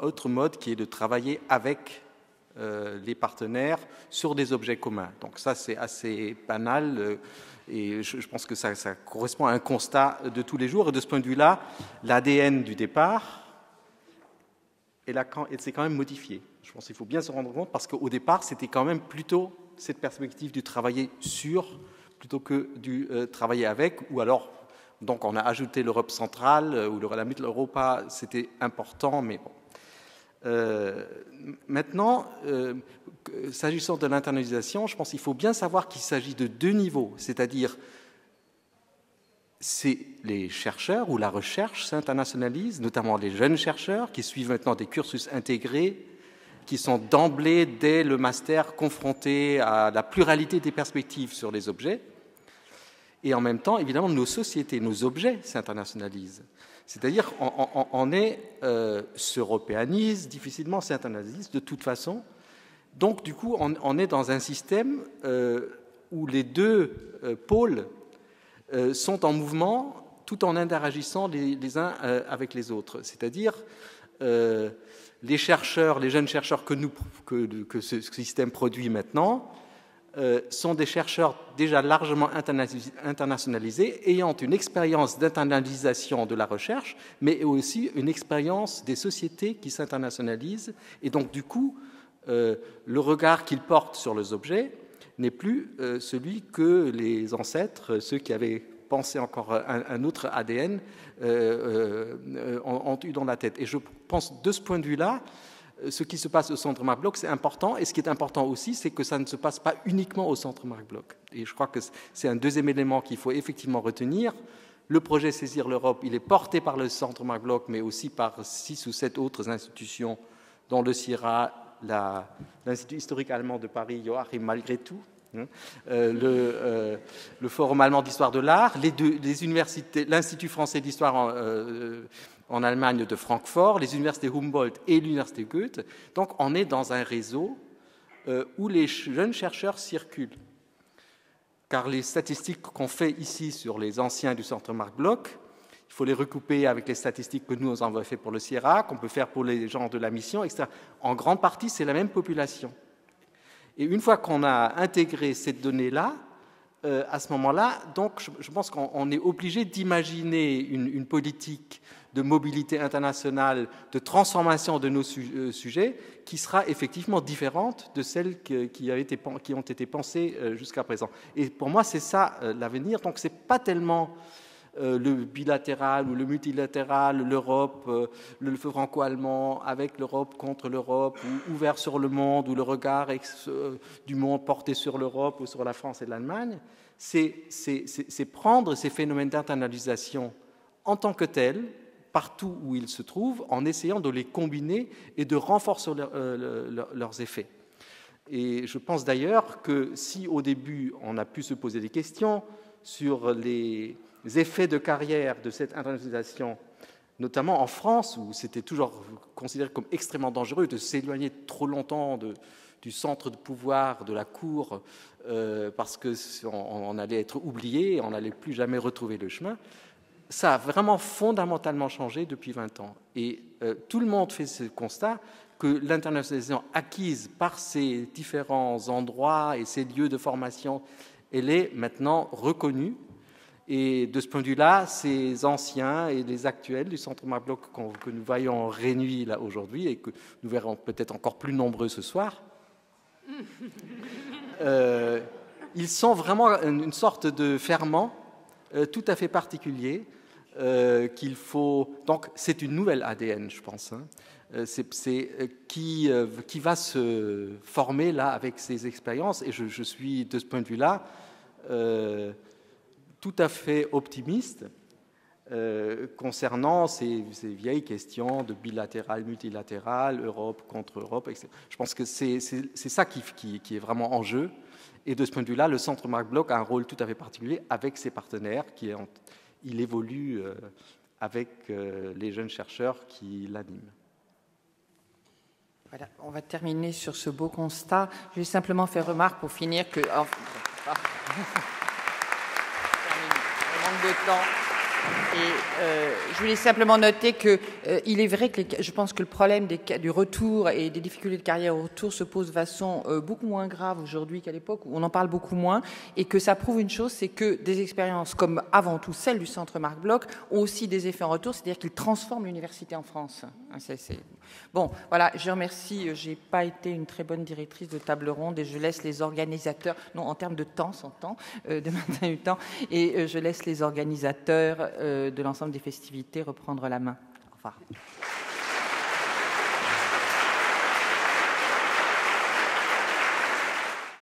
autre mode qui est de travailler avec les partenaires sur des objets communs. Donc ça, c'est assez banal et je pense que ça correspond à un constat de tous les jours. Et de ce point de vue-là, l'ADN du départ, elle s'est quand même modifiée. Je pense qu'il faut bien se rendre compte parce qu'au départ, c'était quand même plutôt cette perspective du travailler sur plutôt que du travailler avec, ou alors donc on a ajouté l'Europe centrale ou la Mitteleuropa, c'était important, mais bon. Maintenant, s'agissant de l'internalisation, je pense qu'il faut bien savoir qu'il s'agit de deux niveaux, c'est-à-dire c'est les chercheurs ou la recherche s'internationalise, notamment les jeunes chercheurs qui suivent maintenant des cursus intégrés, qui sont d'emblée, dès le master, confrontés à la pluralité des perspectives sur les objets. Et en même temps, évidemment, nos sociétés, nos objets s'internationalisent. C'est-à-dire on s'européanise, difficilement s'internalise de toute façon. Donc, du coup, on est dans un système où les deux pôles sont en mouvement tout en interagissant les uns avec les autres. C'est-à-dire les chercheurs, les jeunes chercheurs que ce système produit maintenant sont des chercheurs déjà largement internationalisés, ayant une expérience d'internalisation de la recherche, mais aussi une expérience des sociétés qui s'internationalisent. Et donc, du coup, le regard qu'ils portent sur les objets n'est plus celui que les ancêtres, ceux qui avaient pensé encore un autre ADN, ont eu dans la tête. Et je pense, de ce point de vue-là, ce qui se passe au Centre Marc Bloch, c'est important. Et ce qui est important aussi, c'est que ça ne se passe pas uniquement au Centre Marc Bloch. Et je crois que c'est un deuxième élément qu'il faut effectivement retenir. Le projet Saisir l'Europe, il est porté par le Centre Marc Bloch, mais aussi par 6 ou 7 autres institutions, dont le CIRA, l'Institut historique allemand de Paris, Joachim malgré tout, le Forum allemand d'histoire de l'art, les universités, l'Institut français d'histoire en Allemagne de Francfort, les universités Humboldt et l'université Goethe. Donc on est dans un réseau où les jeunes chercheurs circulent. Car les statistiques qu'on fait ici sur les anciens du Centre Marc Bloch, il faut les recouper avec les statistiques que nous avons fait pour le CIRA, qu'on peut faire pour les gens de la mission, etc. En grande partie, c'est la même population. Et une fois qu'on a intégré cette donnée-là, à ce moment-là, donc je pense qu'on est obligé d'imaginer une politique de mobilité internationale, de transformation de nos sujets, qui sera effectivement différente de celles qui ont été pensées jusqu'à présent. Et pour moi, c'est ça l'avenir. Donc, ce n'est pas tellement le bilatéral ou le multilatéral, l'Europe, le franco-allemand avec l'Europe contre l'Europe, ou ouvert sur le monde, ou le regard du monde porté sur l'Europe ou sur la France et l'Allemagne. C'est prendre ces phénomènes d'internalisation en tant que tels, partout où ils se trouvent, en essayant de les combiner et de renforcer leurs effets. Et je pense d'ailleurs que si au début on a pu se poser des questions sur les effets de carrière de cette internationalisation, notamment en France, où c'était toujours considéré comme extrêmement dangereux de s'éloigner trop longtemps du centre de pouvoir, de la cour, parce qu'on allait être oublié, on n'allait plus jamais retrouver le chemin. Ça a vraiment fondamentalement changé depuis 20 ans. Et tout le monde fait ce constat que l'internationalisation acquise par ces différents endroits et ces lieux de formation, elle est maintenant reconnue. Et de ce point de vue-là, ces anciens et les actuels du Centre Marc Bloch que nous voyons réunis là aujourd'hui et que nous verrons peut-être encore plus nombreux ce soir, ils sont vraiment une sorte de ferment tout à fait particulier qu'il faut... Donc, c'est une nouvelle ADN, je pense, qui va se former là avec ces expériences. Et je suis, de ce point de vue-là, tout à fait optimiste concernant ces vieilles questions de bilatéral, multilatéral, Europe contre Europe, etc. Je pense que c'est ça qui est vraiment en jeu. Et de ce point de vue-là, le Centre Marc Bloch a un rôle tout à fait particulier avec ses partenaires. Il évolue avec les jeunes chercheurs qui l'animent. Voilà, on va terminer sur ce beau constat. Je vais simplement faire remarque pour finir que... On manque de temps. Et je voulais simplement noter qu'il est vrai que je pense que le problème du retour et des difficultés de carrière au retour se pose de façon beaucoup moins grave aujourd'hui qu'à l'époque, où on en parle beaucoup moins, et que ça prouve une chose, c'est que des expériences comme avant tout celles du Centre Marc Bloch ont aussi des effets en retour, c'est-à-dire qu'ils transforment l'université en France. Bon, voilà, je remercie, j'ai pas été une très bonne directrice de table ronde et je laisse les organisateurs, non en termes de temps, sans temps, de matin du temps, et je laisse les organisateurs de l'ensemble des festivités reprendre la main. Au revoir.